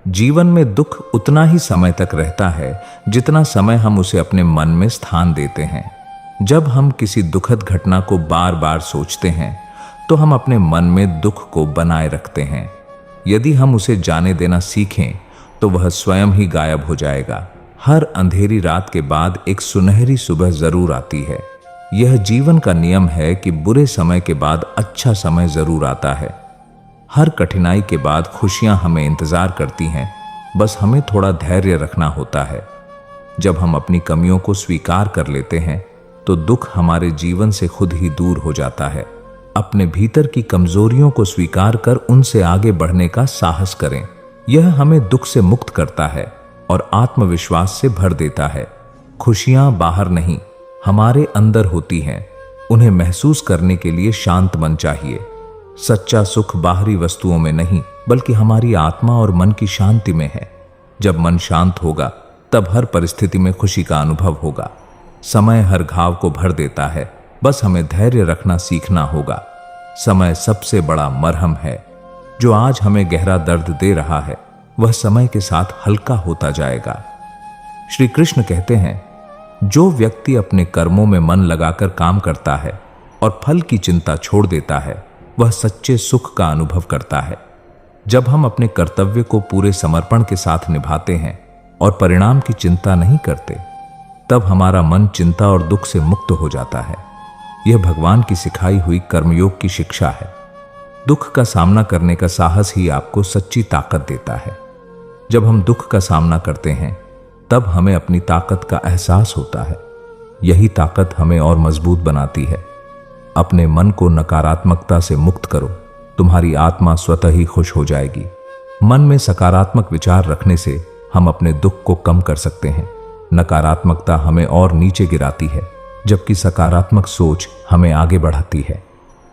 जीवन में दुख उतना ही समय तक रहता है जितना समय हम उसे अपने मन में स्थान देते हैं। जब हम किसी दुखद घटना को बार बार सोचते हैं तो हम अपने मन में दुख को बनाए रखते हैं। यदि हम उसे जाने देना सीखें तो वह स्वयं ही गायब हो जाएगा। हर अंधेरी रात के बाद एक सुनहरी सुबह जरूर आती है। यह जीवन का नियम है कि बुरे समय के बाद अच्छा समय जरूर आता है। हर कठिनाई के बाद खुशियां हमें इंतजार करती हैं, बस हमें थोड़ा धैर्य रखना होता है। जब हम अपनी कमियों को स्वीकार कर लेते हैं तो दुख हमारे जीवन से खुद ही दूर हो जाता है। अपने भीतर की कमजोरियों को स्वीकार कर उनसे आगे बढ़ने का साहस करें। यह हमें दुख से मुक्त करता है और आत्मविश्वास से भर देता है। खुशियां बाहर नहीं, हमारे अंदर होती हैं। उन्हें महसूस करने के लिए शांत मन चाहिए। सच्चा सुख बाहरी वस्तुओं में नहीं बल्कि हमारी आत्मा और मन की शांति में है। जब मन शांत होगा तब हर परिस्थिति में खुशी का अनुभव होगा। समय हर घाव को भर देता है, बस हमें धैर्य रखना सीखना होगा। समय सबसे बड़ा मरहम है। जो आज हमें गहरा दर्द दे रहा है वह समय के साथ हल्का होता जाएगा। श्री कृष्ण कहते हैं, जो व्यक्ति अपने कर्मों में मन लगाकर काम करता है और फल की चिंता छोड़ देता है वह सच्चे सुख का अनुभव करता है। जब हम अपने कर्तव्य को पूरे समर्पण के साथ निभाते हैं और परिणाम की चिंता नहीं करते तब हमारा मन चिंता और दुख से मुक्त हो जाता है। यह भगवान की सिखाई हुई कर्मयोग की शिक्षा है। दुख का सामना करने का साहस ही आपको सच्ची ताकत देता है। जब हम दुख का सामना करते हैं तब हमें अपनी ताकत का एहसास होता है। यही ताकत हमें और मजबूत बनाती है। अपने मन को नकारात्मकता से मुक्त करो, तुम्हारी आत्मा स्वतः ही खुश हो जाएगी। मन में सकारात्मक विचार रखने से हम अपने दुख को कम कर सकते हैं। नकारात्मकता हमें और नीचे गिराती है, जबकि सकारात्मक सोच हमें आगे बढ़ाती है।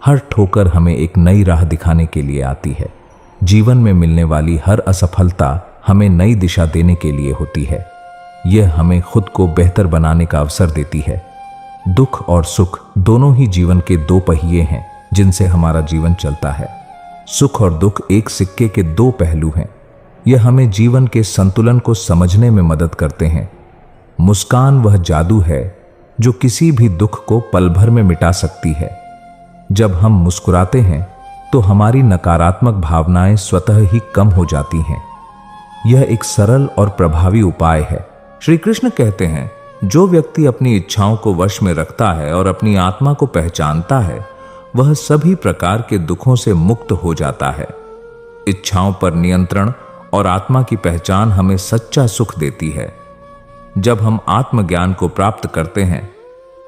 हर ठोकर हमें एक नई राह दिखाने के लिए आती है। जीवन में मिलने वाली हर असफलता हमें नई दिशा देने के लिए होती है। यह हमें खुद को बेहतर बनाने का अवसर देती है। दुख और सुख दोनों ही जीवन के दो पहिए हैं जिनसे हमारा जीवन चलता है। सुख और दुख एक सिक्के के दो पहलू हैं। यह हमें जीवन के संतुलन को समझने में मदद करते हैं। मुस्कान वह जादू है जो किसी भी दुख को पल भर में मिटा सकती है। जब हम मुस्कुराते हैं तो हमारी नकारात्मक भावनाएं स्वतः ही कम हो जाती हैं। यह एक सरल और प्रभावी उपाय है। श्री कृष्ण कहते हैं, जो व्यक्ति अपनी इच्छाओं को वश में रखता है और अपनी आत्मा को पहचानता है वह सभी प्रकार के दुखों से मुक्त हो जाता है। इच्छाओं पर नियंत्रण और आत्मा की पहचान हमें सच्चा सुख देती है। जब हम आत्मज्ञान को प्राप्त करते हैं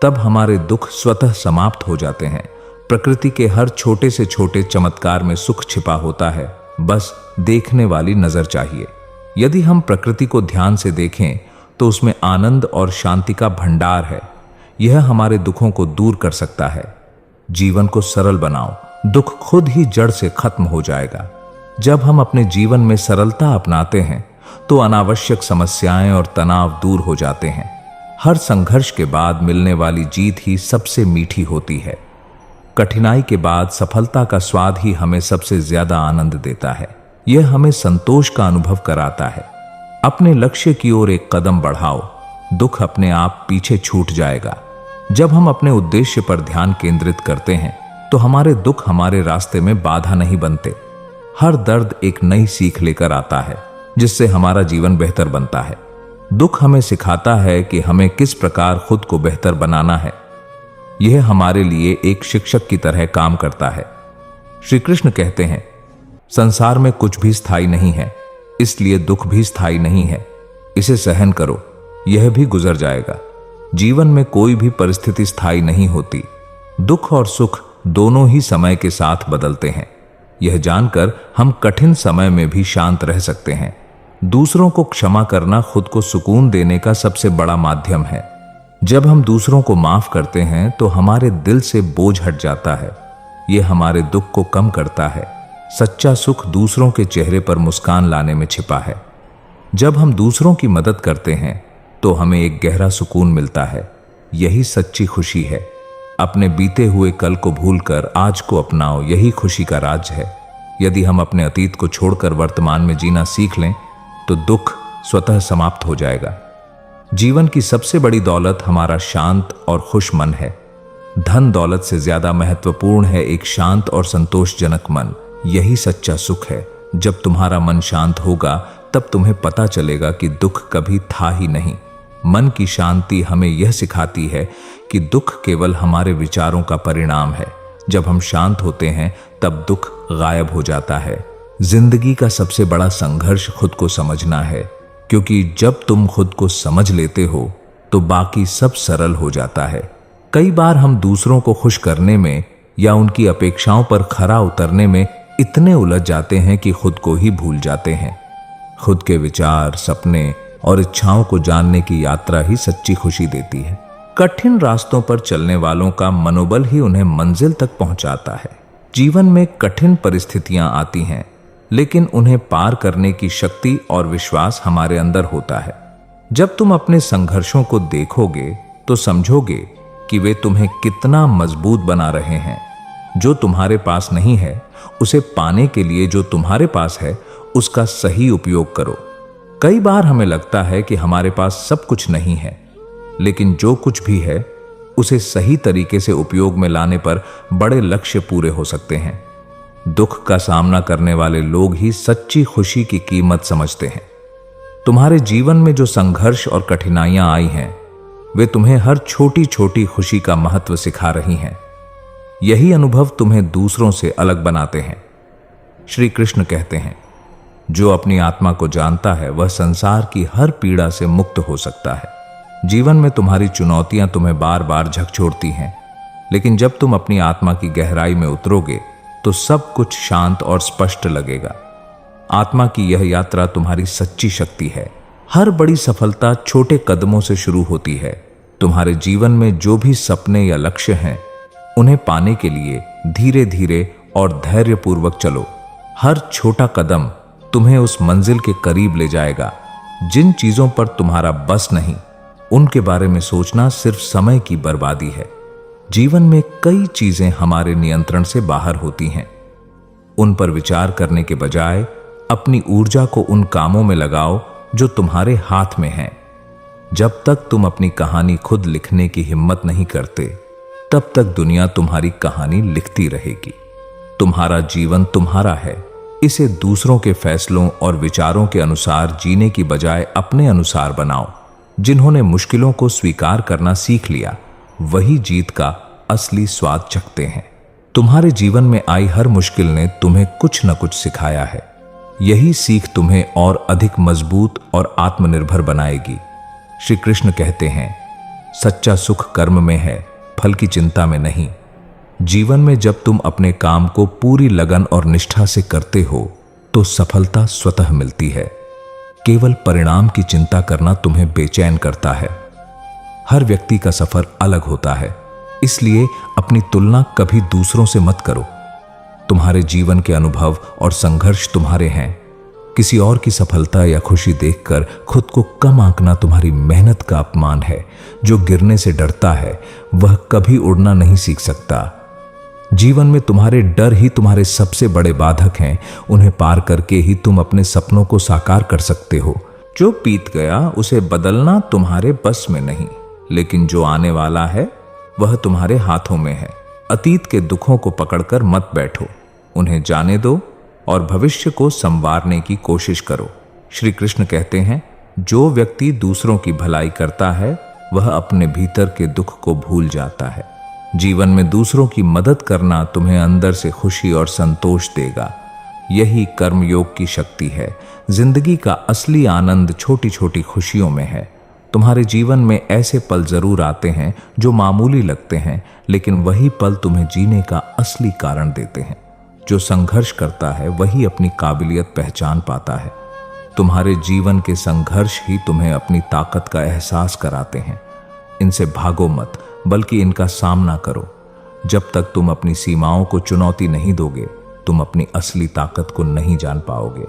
तब हमारे दुख स्वतः समाप्त हो जाते हैं। प्रकृति के हर छोटे से छोटे चमत्कार में सुख छिपा होता है, बस देखने वाली नजर चाहिए। यदि हम प्रकृति को ध्यान से देखें तो उसमें आनंद और शांति का भंडार है। यह हमारे दुखों को दूर कर सकता है। जीवन को सरल बनाओ, दुख खुद ही जड़ से खत्म हो जाएगा। जब हम अपने जीवन में सरलता अपनाते हैं तो अनावश्यक समस्याएं और तनाव दूर हो जाते हैं। हर संघर्ष के बाद मिलने वाली जीत ही सबसे मीठी होती है। कठिनाई के बाद सफलता का स्वाद ही हमें सबसे ज्यादा आनंद देता है। यह हमें संतोष का अनुभव कराता है। अपने लक्ष्य की ओर एक कदम बढ़ाओ, दुख अपने आप पीछे छूट जाएगा। जब हम अपने उद्देश्य पर ध्यान केंद्रित करते हैं तो हमारे दुख हमारे रास्ते में बाधा नहीं बनते। हर दर्द एक नई सीख लेकर आता है जिससे हमारा जीवन बेहतर बनता है। दुख हमें सिखाता है कि हमें किस प्रकार खुद को बेहतर बनाना है। यह हमारे लिए एक शिक्षक की तरह काम करता है। श्री कृष्ण कहते हैं, संसार में कुछ भी स्थायी नहीं है, इसलिए दुख भी स्थायी नहीं है। इसे सहन करो, यह भी गुजर जाएगा। जीवन में कोई भी परिस्थिति स्थायी नहीं होती। दुख और सुख दोनों ही समय के साथ बदलते हैं। यह जानकर हम कठिन समय में भी शांत रह सकते हैं। दूसरों को क्षमा करना खुद को सुकून देने का सबसे बड़ा माध्यम है। जब हम दूसरों को माफ करते हैं तो हमारे दिल से बोझ हट जाता है। यह हमारे दुख को कम करता है। सच्चा सुख दूसरों के चेहरे पर मुस्कान लाने में छिपा है। जब हम दूसरों की मदद करते हैं तो हमें एक गहरा सुकून मिलता है। यही सच्ची खुशी है। अपने बीते हुए कल को भूलकर आज को अपनाओ, यही खुशी का राज है। यदि हम अपने अतीत को छोड़कर वर्तमान में जीना सीख लें तो दुख स्वतः समाप्त हो जाएगा। जीवन की सबसे बड़ी दौलत हमारा शांत और खुश मन है। धन दौलत से ज्यादा महत्वपूर्ण है एक शांत और संतोषजनक मन। यही सच्चा सुख है। जब तुम्हारा मन शांत होगा तब तुम्हें पता चलेगा कि दुख कभी था ही नहीं। मन की शांति हमें यह सिखाती है कि दुख केवल हमारे विचारों का परिणाम है। जब हम शांत होते हैं तब दुख गायब हो जाता है। जिंदगी का सबसे बड़ा संघर्ष खुद को समझना है, क्योंकि जब तुम खुद को समझ लेते हो तो बाकी सब सरल हो जाता है। कई बार हम दूसरों को खुश करने में या उनकी अपेक्षाओं पर खरा उतरने में इतने उलझ जाते हैं कि खुद को ही भूल जाते हैं। खुद के विचार, सपने और इच्छाओं को जानने की यात्रा ही सच्ची खुशी देती है। कठिन रास्तों पर चलने वालों का मनोबल ही उन्हें मंजिल तक पहुंचाता है। जीवन में कठिन परिस्थितियां आती हैं, लेकिन उन्हें पार करने की शक्ति और विश्वास हमारे अंदर होता है। जब तुम अपने संघर्षों को देखोगे तो समझोगे कि वे तुम्हें कितना मजबूत बना रहे हैं। जो तुम्हारे पास नहीं है उसे पाने के लिए जो तुम्हारे पास है उसका सही उपयोग करो। कई बार हमें लगता है कि हमारे पास सब कुछ नहीं है, लेकिन जो कुछ भी है उसे सही तरीके से उपयोग में लाने पर बड़े लक्ष्य पूरे हो सकते हैं। दुख का सामना करने वाले लोग ही सच्ची खुशी की कीमत समझते हैं। तुम्हारे जीवन में जो संघर्ष और कठिनाइयां आई हैं, वे तुम्हें हर छोटी छोटी खुशी का महत्व सिखा रही हैं। यही अनुभव तुम्हें दूसरों से अलग बनाते हैं। श्री कृष्ण कहते हैं, जो अपनी आत्मा को जानता है वह संसार की हर पीड़ा से मुक्त हो सकता है। जीवन में तुम्हारी चुनौतियां तुम्हें बार बार झकझोरती हैं, लेकिन जब तुम अपनी आत्मा की गहराई में उतरोगे तो सब कुछ शांत और स्पष्ट लगेगा। आत्मा की यह यात्रा तुम्हारी सच्ची शक्ति है। हर बड़ी सफलता छोटे कदमों से शुरू होती है। तुम्हारे जीवन में जो भी सपने या लक्ष्य हैं, उन्हें पाने के लिए धीरे धीरे और धैर्यपूर्वक चलो। हर छोटा कदम तुम्हें उस मंजिल के करीब ले जाएगा। जिन चीजों पर तुम्हारा बस नहीं, उनके बारे में सोचना सिर्फ समय की बर्बादी है। जीवन में कई चीजें हमारे नियंत्रण से बाहर होती हैं। उन पर विचार करने के बजाय अपनी ऊर्जा को उन कामों में लगाओ जो तुम्हारे हाथ में हैं। जब तक तुम अपनी कहानी खुद लिखने की हिम्मत नहीं करते, तब तक दुनिया तुम्हारी कहानी लिखती रहेगी। तुम्हारा जीवन तुम्हारा है। इसे दूसरों के फैसलों और विचारों के अनुसार जीने की बजाय अपने अनुसार बनाओ। जिन्होंने मुश्किलों को स्वीकार करना सीख लिया, वही जीत का असली स्वाद चखते हैं। तुम्हारे जीवन में आई हर मुश्किल ने तुम्हें कुछ न कुछ सिखाया है। यही सीख तुम्हें और अधिक मजबूत और आत्मनिर्भर बनाएगी। श्री कृष्ण कहते हैं, सच्चा सुख कर्म में है, फल की चिंता में नहीं। जीवन में जब तुम अपने काम को पूरी लगन और निष्ठा से करते हो तो सफलता स्वतः मिलती है। केवल परिणाम की चिंता करना तुम्हें बेचैन करता है। हर व्यक्ति का सफर अलग होता है, इसलिए अपनी तुलना कभी दूसरों से मत करो। तुम्हारे जीवन के अनुभव और संघर्ष तुम्हारे हैं। किसी और की सफलता या खुशी देखकर खुद को कम आंकना तुम्हारी मेहनत का अपमान है। जो गिरने से डरता है वह कभी उड़ना नहीं सीख सकता। जीवन में तुम्हारे डर ही तुम्हारे सबसे बड़े बाधक हैं। उन्हें पार करके ही तुम अपने सपनों को साकार कर सकते हो। जो बीत गया उसे बदलना तुम्हारे बस में नहीं, लेकिन जो आने वाला है वह तुम्हारे हाथों में है। अतीत के दुखों को पकड़कर मत बैठो, उन्हें जाने दो और भविष्य को संवारने की कोशिश करो। श्री कृष्ण कहते हैं, जो व्यक्ति दूसरों की भलाई करता है वह अपने भीतर के दुख को भूल जाता है। जीवन में दूसरों की मदद करना तुम्हें अंदर से खुशी और संतोष देगा। यही कर्मयोग की शक्ति है। जिंदगी का असली आनंद छोटी छोटी खुशियों में है। तुम्हारे जीवन में ऐसे पल जरूर आते हैं जो मामूली लगते हैं, लेकिन वही पल तुम्हें जीने का असली कारण देते हैं। जो संघर्ष करता है वही अपनी काबिलियत पहचान पाता है। तुम्हारे जीवन के संघर्ष ही तुम्हें अपनी ताकत का एहसास कराते हैं। इनसे भागो मत, बल्कि इनका सामना करो। जब तक तुम अपनी सीमाओं को चुनौती नहीं दोगे, तुम अपनी असली ताकत को नहीं जान पाओगे।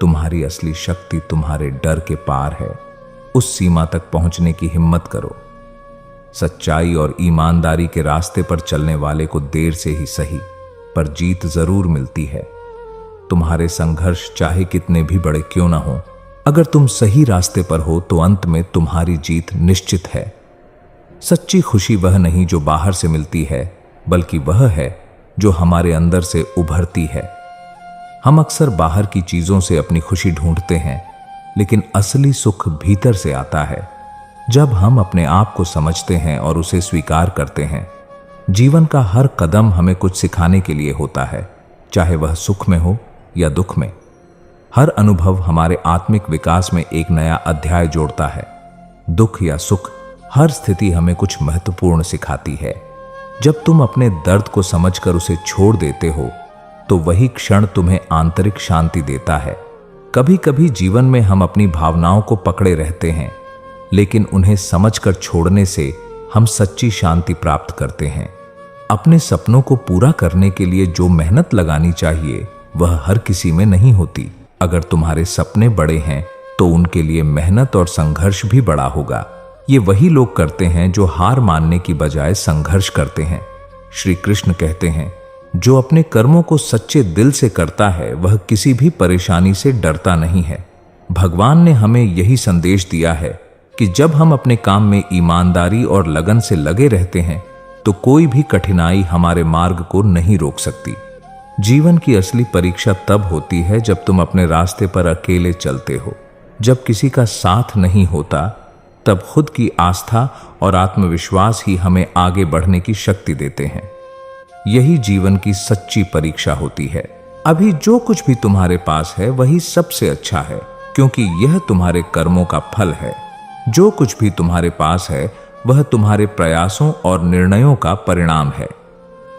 तुम्हारी असली शक्ति तुम्हारे डर के पार है। उस सीमा तक पहुंचने की हिम्मत करो। सच्चाई और ईमानदारी के रास्ते पर चलने वाले को देर से ही सही, पर जीत जरूर मिलती है। तुम्हारे संघर्ष चाहे कितने भी बड़े क्यों ना हो, अगर तुम सही रास्ते पर हो तो अंत में तुम्हारी जीत निश्चित है। सच्ची खुशी वह नहीं जो बाहर से मिलती है, बल्कि वह है जो हमारे अंदर से उभरती है। हम अक्सर बाहर की चीजों से अपनी खुशी ढूंढते हैं, लेकिन असली सुख भीतर से आता है। जब हम अपने आप को समझते हैं और उसे स्वीकार करते हैं, जीवन का हर कदम हमें कुछ सिखाने के लिए होता है, चाहे वह सुख में हो या दुख में। हर अनुभव हमारे आत्मिक विकास में एक नया अध्याय जोड़ता है। दुख या सुख, हर स्थिति हमें कुछ महत्वपूर्ण सिखाती है। जब तुम अपने दर्द को समझकर उसे छोड़ देते हो, तो वही क्षण तुम्हें आंतरिक शांति देता है। कभी कभी जीवन में हम अपनी भावनाओं को पकड़े रहते हैं, लेकिन उन्हें समझकर छोड़ने से हम सच्ची शांति प्राप्त करते हैं। अपने सपनों को पूरा करने के लिए जो मेहनत लगानी चाहिए, वह हर किसी में नहीं होती। अगर तुम्हारे सपने बड़े हैं, तो उनके लिए मेहनत और संघर्ष भी बड़ा होगा। ये वही लोग करते हैं जो हार मानने की बजाय संघर्ष करते हैं। श्री कृष्ण कहते हैं, जो अपने कर्मों को सच्चे दिल से करता है, वह किसी भी परेशानी से डरता नहीं है। भगवान ने हमें यही संदेश दिया है कि जब हम अपने काम में ईमानदारी और लगन से लगे रहते हैं, तो कोई भी कठिनाई हमारे मार्ग को नहीं रोक सकती। जीवन की असली परीक्षा तब होती है जब तुम अपने रास्ते पर अकेले चलते हो। जब किसी का साथ नहीं होता, तब खुद की आस्था और आत्मविश्वास ही हमें आगे बढ़ने की शक्ति देते हैं। यही जीवन की सच्ची परीक्षा होती है। अभी जो कुछ भी तुम्हारे पास है, वही सबसे अच्छा है, क्योंकि यह तुम्हारे कर्मों का फल है। जो कुछ भी तुम्हारे पास है, वह तुम्हारे प्रयासों और निर्णयों का परिणाम है।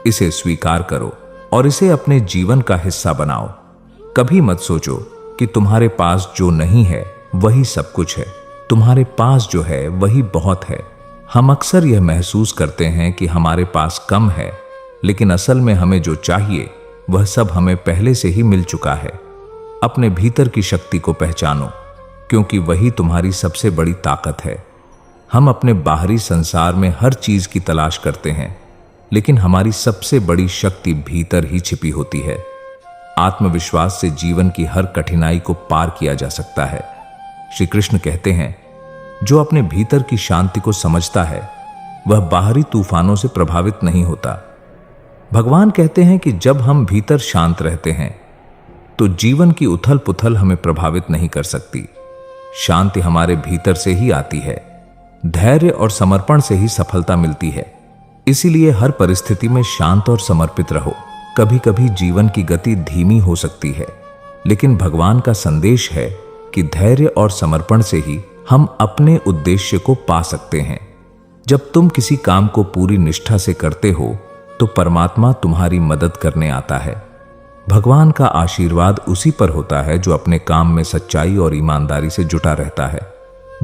इसे स्वीकार करो और इसे अपने जीवन का हिस्सा बनाओ। कभी मत सोचो कि तुम्हारे पास जो नहीं है वही सब कुछ है। तुम्हारे पास जो है वही बहुत है। हम अक्सर यह महसूस करते हैं कि हमारे पास कम है, लेकिन असल में हमें जो चाहिए वह सब हमें पहले से ही मिल चुका है। अपने भीतर की शक्ति को पहचानो, क्योंकि वही तुम्हारी सबसे बड़ी ताकत है। हम अपने बाहरी संसार में हर चीज की तलाश करते हैं, लेकिन हमारी सबसे बड़ी शक्ति भीतर ही छिपी होती है। आत्मविश्वास से जीवन की हर कठिनाई को पार किया जा सकता है। श्री कृष्ण कहते हैं, जो अपने भीतर की शांति को समझता है, वह बाहरी तूफानों से प्रभावित नहीं होता। भगवान कहते हैं कि जब हम भीतर शांत रहते हैं, तो जीवन की उथल पुथल हमें प्रभावित नहीं कर सकती। शांति हमारे भीतर से ही आती है। धैर्य और समर्पण से ही सफलता मिलती है। इसीलिए हर परिस्थिति में शांत और समर्पित रहो। कभी कभी जीवन की गति धीमी हो सकती है, लेकिन भगवान का संदेश है कि धैर्य और समर्पण से ही हम अपने उद्देश्य को पा सकते हैं। जब तुम किसी काम को पूरी निष्ठा से करते हो, तो परमात्मा तुम्हारी मदद करने आता है। भगवान का आशीर्वाद उसी पर होता है जो अपने काम में सच्चाई और ईमानदारी से जुटा रहता है।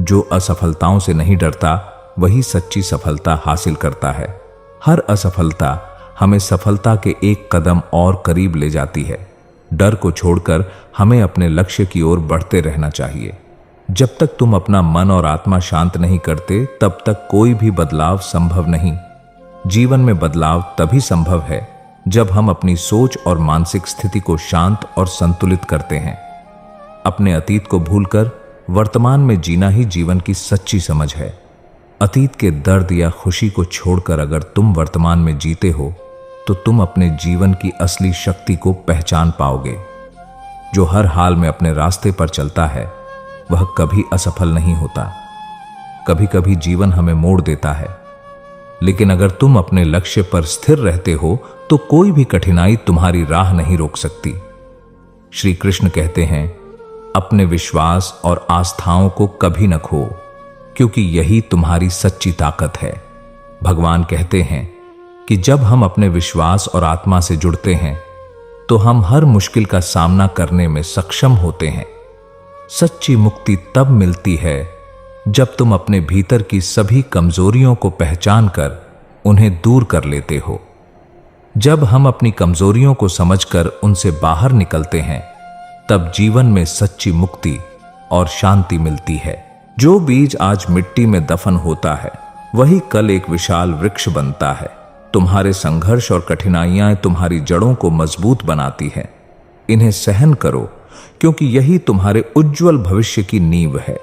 जो असफलताओं से नहीं डरता, वही सच्ची सफलता हासिल करता है। हर असफलता हमें सफलता के एक कदम और करीब ले जाती है। डर को छोड़कर हमें अपने लक्ष्य की ओर बढ़ते रहना चाहिए। जब तक तुम अपना मन और आत्मा शांत नहीं करते, तब तक कोई भी बदलाव संभव नहीं। जीवन में बदलाव तभी संभव है जब हम अपनी सोच और मानसिक स्थिति को शांत और संतुलित करते हैं। अपने अतीत को भूलकर वर्तमान में जीना ही जीवन की सच्ची समझ है। अतीत के दर्द या खुशी को छोड़कर अगर तुम वर्तमान में जीते हो, तो तुम अपने जीवन की असली शक्ति को पहचान पाओगे। जो हर हाल में अपने रास्ते पर चलता है, वह कभी असफल नहीं होता। कभी कभी जीवन हमें मोड़ देता है, लेकिन अगर तुम अपने लक्ष्य पर स्थिर रहते हो, तो कोई भी कठिनाई तुम्हारी राह नहीं रोक सकती। श्री कृष्ण कहते हैं, अपने विश्वास और आस्थाओं को कभी न खो, क्योंकि यही तुम्हारी सच्ची ताकत है। भगवान कहते हैं कि जब हम अपने विश्वास और आत्मा से जुड़ते हैं, तो हम हर मुश्किल का सामना करने में सक्षम होते हैं। सच्ची मुक्ति तब मिलती है जब तुम अपने भीतर की सभी कमजोरियों को पहचान कर उन्हें दूर कर लेते हो। जब हम अपनी कमजोरियों को समझकर उनसे बाहर निकलते हैं, तब जीवन में सच्ची मुक्ति और शांति मिलती है। जो बीज आज मिट्टी में दफन होता है, वही कल एक विशाल वृक्ष बनता है। तुम्हारे संघर्ष और कठिनाइयां तुम्हारी जड़ों को मजबूत बनाती हैं। इन्हें सहन करो क्योंकि यही तुम्हारे उज्जवल भविष्य की नींव है।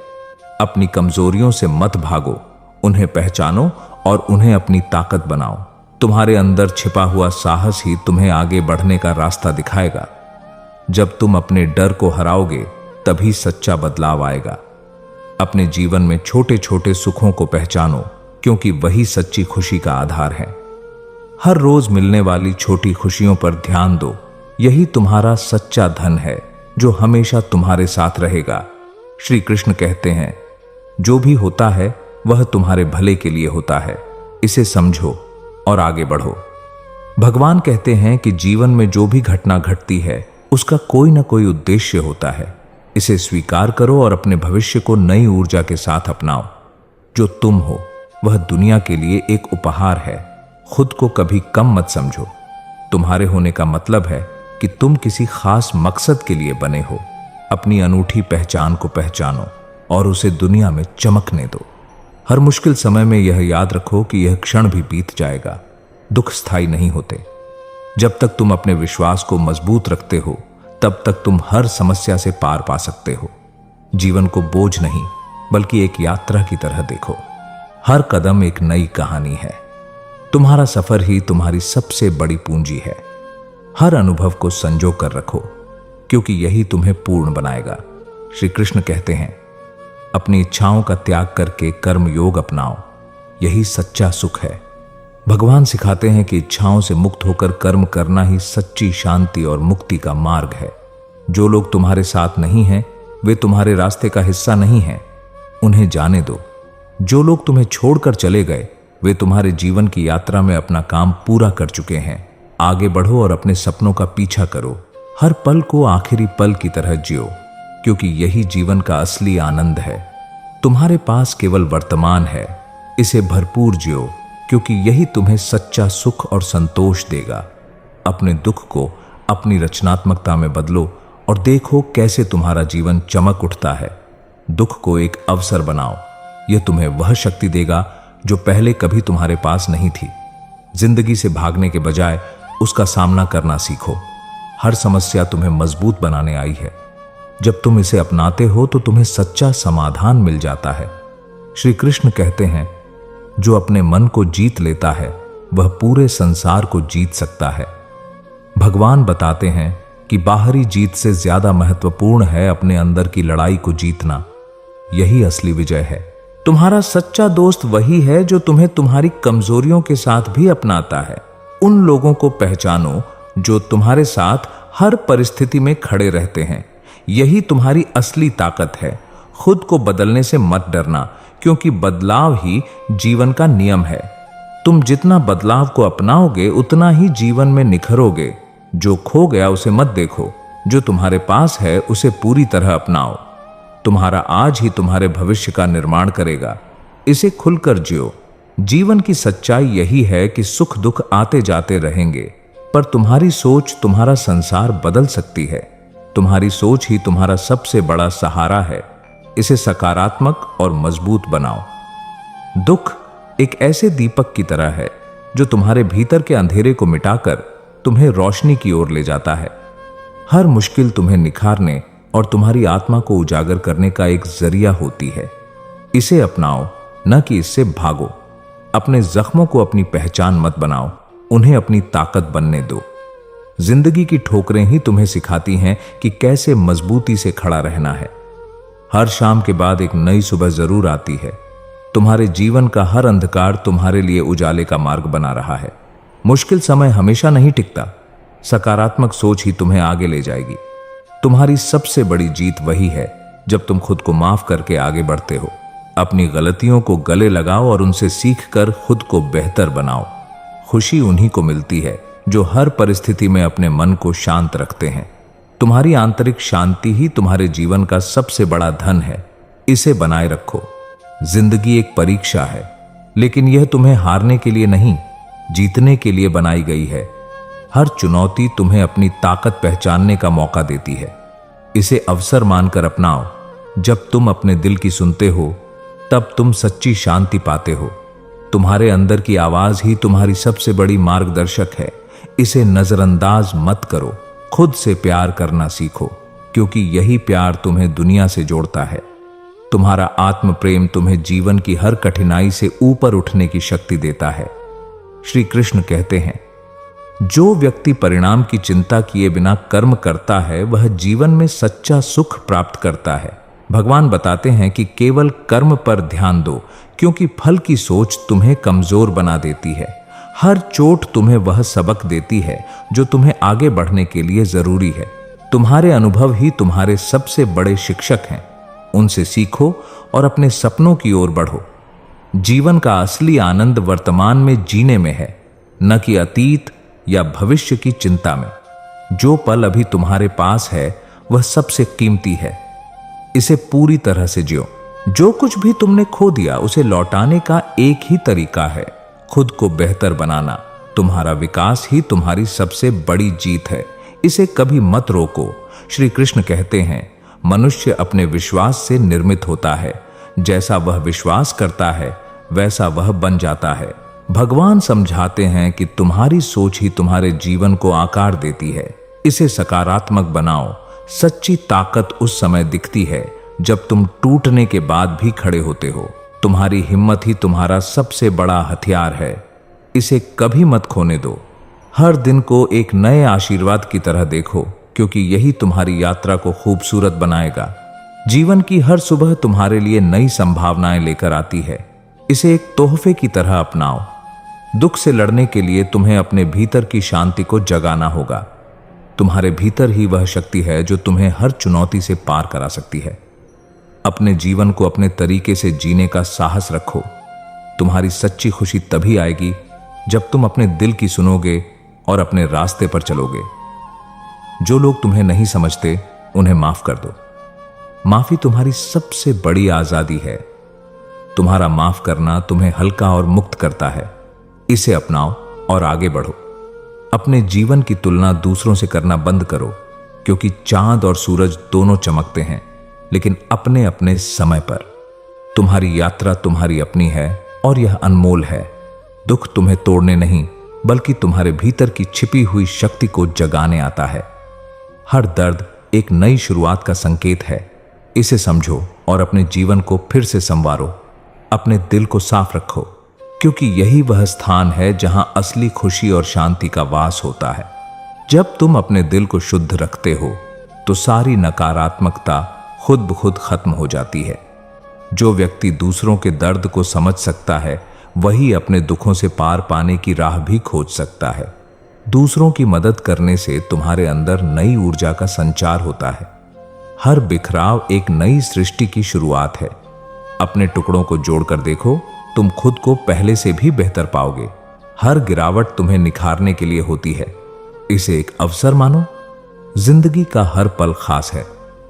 अपनी कमजोरियों से मत भागो, उन्हें पहचानो और उन्हें अपनी ताकत बनाओ। तुम्हारे अंदर छिपा हुआ साहस ही तुम्हें आगे बढ़ने का रास्ता दिखाएगा। जब तुम अपने डर को हराओगे तभी सच्चा बदलाव आएगा। अपने जीवन में छोटे छोटे सुखों को पहचानो, क्योंकि वही सच्ची खुशी का आधार है। हर रोज मिलने वाली छोटी खुशियों पर ध्यान दो, यही तुम्हारा सच्चा धन है जो हमेशा तुम्हारे साथ रहेगा। श्री कृष्ण कहते हैं, जो भी होता है वह तुम्हारे भले के लिए होता है, इसे समझो और आगे बढ़ो। भगवान कहते हैं कि जीवन में जो भी घटना घटती है उसका कोई ना कोई उद्देश्य होता है। इसे स्वीकार करो और अपने भविष्य को नई ऊर्जा के साथ अपनाओ। जो तुम हो वह दुनिया के लिए एक उपहार है। खुद को कभी कम मत समझो। तुम्हारे होने का मतलब है कि तुम किसी खास मकसद के लिए बने हो। अपनी अनूठी पहचान को पहचानो और उसे दुनिया में चमकने दो। हर मुश्किल समय में यह याद रखो कि यह क्षण भी बीत जाएगा। दुख स्थायी नहीं होते। जब तक तुम अपने विश्वास को मजबूत रखते हो तब तक तुम हर समस्या से पार पा सकते हो। जीवन को बोझ नहीं बल्कि एक यात्रा की तरह देखो। हर कदम एक नई कहानी है। तुम्हारा सफर ही तुम्हारी सबसे बड़ी पूंजी है। हर अनुभव को संजो कर रखो, क्योंकि यही तुम्हें पूर्ण बनाएगा। श्री कृष्ण कहते हैं, अपनी इच्छाओं का त्याग करके कर्म योग अपनाओ, यही सच्चा सुख है। भगवान सिखाते हैं कि इच्छाओं से मुक्त होकर कर्म करना ही सच्ची शांति और मुक्ति का मार्ग है। जो लोग तुम्हारे साथ नहीं हैं वे तुम्हारे रास्ते का हिस्सा नहीं हैं, उन्हें जाने दो। जो लोग तुम्हें छोड़कर चले गए वे तुम्हारे जीवन की यात्रा में अपना काम पूरा कर चुके हैं। आगे बढ़ो और अपने सपनों का पीछा करो। हर पल को आखिरी पल की तरह जियो, क्योंकि यही जीवन का असली आनंद है। तुम्हारे पास केवल वर्तमान है, इसे भरपूर जियो, क्योंकि यही तुम्हें सच्चा सुख और संतोष देगा। अपने दुख को अपनी रचनात्मकता में बदलो और देखो कैसे तुम्हारा जीवन चमक उठता है। दुख को एक अवसर बनाओ, यह तुम्हें वह शक्ति देगा जो पहले कभी तुम्हारे पास नहीं थी। जिंदगी से भागने के बजाय उसका सामना करना सीखो। हर समस्या तुम्हें मजबूत बनाने आई है। जब तुम इसे अपनाते हो तो तुम्हें सच्चा समाधान मिल जाता है। श्री कृष्ण कहते हैं, जो अपने मन को जीत लेता है वह पूरे संसार को जीत सकता है। भगवान बताते हैं कि बाहरी जीत से ज्यादा महत्वपूर्ण है अपने अंदर की लड़ाई को जीतना। यही असली विजय है। तुम्हारा सच्चा दोस्त वही है जो तुम्हें तुम्हारी कमजोरियों के साथ भी अपनाता है। उन लोगों को पहचानो जो तुम्हारे साथ हर परिस्थिति में खड़े रहते हैं। यही तुम्हारी असली ताकत है। खुद को बदलने से मत डरना, क्योंकि बदलाव ही जीवन का नियम है। तुम जितना बदलाव को अपनाओगे उतना ही जीवन में निखरोगे। जो खो गया उसे मत देखो, जो तुम्हारे पास है उसे पूरी तरह अपनाओ। तुम्हारा आज ही तुम्हारे भविष्य का निर्माण करेगा। इसे खुलकर जियो। जीवन की सच्चाई यही है कि सुख दुख आते जाते रहेंगे, पर तुम्हारी सोच तुम्हारा संसार बदल सकती है। तुम्हारी सोच ही तुम्हारा सबसे बड़ा सहारा है। इसे सकारात्मक और मजबूत बनाओ। दुख एक ऐसे दीपक की तरह है जो तुम्हारे भीतर के अंधेरे को मिटाकर तुम्हें रोशनी की ओर ले जाता है। हर मुश्किल तुम्हें निखारने और तुम्हारी आत्मा को उजागर करने का एक जरिया होती है। इसे अपनाओ, न कि इससे भागो। अपने जख्मों को अपनी पहचान मत बनाओ, उन्हें अपनी ताकत बनने दो। जिंदगी की ठोकरें ही तुम्हें सिखाती हैं कि कैसे मजबूती से खड़ा रहना है। हर शाम के बाद एक नई सुबह जरूर आती है। तुम्हारे जीवन का हर अंधकार तुम्हारे लिए उजाले का मार्ग बना रहा है। मुश्किल समय हमेशा नहीं टिकता। सकारात्मक सोच ही तुम्हें आगे ले जाएगी। तुम्हारी सबसे बड़ी जीत वही है जब तुम खुद को माफ करके आगे बढ़ते हो। अपनी गलतियों को गले लगाओ और उनसे सीखकर खुद को बेहतर बनाओ। खुशी उन्हीं को मिलती है जो हर परिस्थिति में अपने मन को शांत रखते हैं। तुम्हारी आंतरिक शांति ही तुम्हारे जीवन का सबसे बड़ा धन है। इसे बनाए रखो। जिंदगी एक परीक्षा है, लेकिन यह तुम्हें हारने के लिए नहीं, जीतने के लिए बनाई गई है। हर चुनौती तुम्हें अपनी ताकत पहचानने का मौका देती है। इसे अवसर मानकर अपनाओ। जब तुम अपने दिल की सुनते हो तब तुम सच्ची शांति पाते हो। तुम्हारे अंदर की आवाज ही तुम्हारी सबसे बड़ी मार्गदर्शक है। इसे नजरअंदाज मत करो। खुद से प्यार करना सीखो। क्योंकि यही प्यार तुम्हें दुनिया से जोड़ता है। तुम्हारा आत्म प्रेम तुम्हें जीवन की हर कठिनाई से ऊपर उठने की शक्ति देता है। श्री कृष्ण कहते हैं, जो व्यक्ति परिणाम की चिंता किए बिना कर्म करता है वह जीवन में सच्चा सुख प्राप्त करता है। भगवान बताते हैं कि केवल कर्म पर ध्यान दो, क्योंकि फल की सोच तुम्हें कमजोर बना देती है। हर चोट तुम्हें वह सबक देती है जो तुम्हें आगे बढ़ने के लिए जरूरी है। तुम्हारे अनुभव ही तुम्हारे सबसे बड़े शिक्षक हैं। उनसे सीखो और अपने सपनों की ओर बढ़ो। जीवन का असली आनंद वर्तमान में जीने में है, न कि अतीत या भविष्य की चिंता में। जो पल अभी तुम्हारे पास है वह सबसे कीमती है। इसे पूरी तरह से जियो। जो कुछ भी तुमने खो दिया उसे लौटाने का एक ही तरीका है, खुद को बेहतर बनाना। तुम्हारा विकास ही तुम्हारी सबसे बड़ी जीत है। इसे कभी मत रोको। श्री कृष्ण कहते हैं, मनुष्य अपने विश्वास से निर्मित होता है। जैसा वह विश्वास करता है वैसा वह बन जाता है। भगवान समझाते हैं कि तुम्हारी सोच ही तुम्हारे जीवन को आकार देती है। इसे सकारात्मक बनाओ। सच्ची ताकत उस समय दिखती है जब तुम टूटने के बाद भी खड़े होते हो। तुम्हारी हिम्मत ही तुम्हारा सबसे बड़ा हथियार है। इसे कभी मत खोने दो। हर दिन को एक नए आशीर्वाद की तरह देखो, क्योंकि यही तुम्हारी यात्रा को खूबसूरत बनाएगा। जीवन की हर सुबह तुम्हारे लिए नई संभावनाएं लेकर आती है। इसे एक तोहफे की तरह अपनाओ। दुख से लड़ने के लिए तुम्हें अपने भीतर की शांति को जगाना होगा। तुम्हारे भीतर ही वह शक्ति है जो तुम्हें हर चुनौती से पार करा सकती है। अपने जीवन को अपने तरीके से जीने का साहस रखो। तुम्हारी सच्ची खुशी तभी आएगी जब तुम अपने दिल की सुनोगे और अपने रास्ते पर चलोगे। जो लोग तुम्हें नहीं समझते उन्हें माफ कर दो। माफी तुम्हारी सबसे बड़ी आजादी है। तुम्हारा माफ करना तुम्हें हल्का और मुक्त करता है। इसे अपनाओ और आगे बढ़ो। अपने जीवन की तुलना दूसरों से करना बंद करो, क्योंकि चांद और सूरज दोनों चमकते हैं, लेकिन अपने अपने समय पर। तुम्हारी यात्रा तुम्हारी अपनी है और यह अनमोल है। दुख तुम्हें तोड़ने नहीं, बल्कि तुम्हारे भीतर की छिपी हुई शक्ति को जगाने आता है। हर दर्द एक नई शुरुआत का संकेत है। इसे समझो और अपने जीवन को फिर से संवारो। अपने दिल को साफ रखो, क्योंकि यही वह स्थान है जहां असली खुशी और शांति का वास होता है। जब तुम अपने दिल को शुद्ध रखते हो तो सारी नकारात्मकता खुद ब खुद खत्म हो जाती है। जो व्यक्ति दूसरों के दर्द को समझ सकता है वही अपने दुखों से पार पाने की राह भी खोज सकता है। दूसरों की मदद करने से तुम्हारे अंदर नई ऊर्जा का संचार होता है। हर बिखराव एक नई सृष्टि की शुरुआत है। अपने टुकड़ों को जोड़कर देखो, तुम खुद को पहले से भी बेहतर पाओगे। हर गिरावट तुम्हें निखारने के लिए होती है। इसे एक अवसर मानो। जिंदगी का हर पल खास है,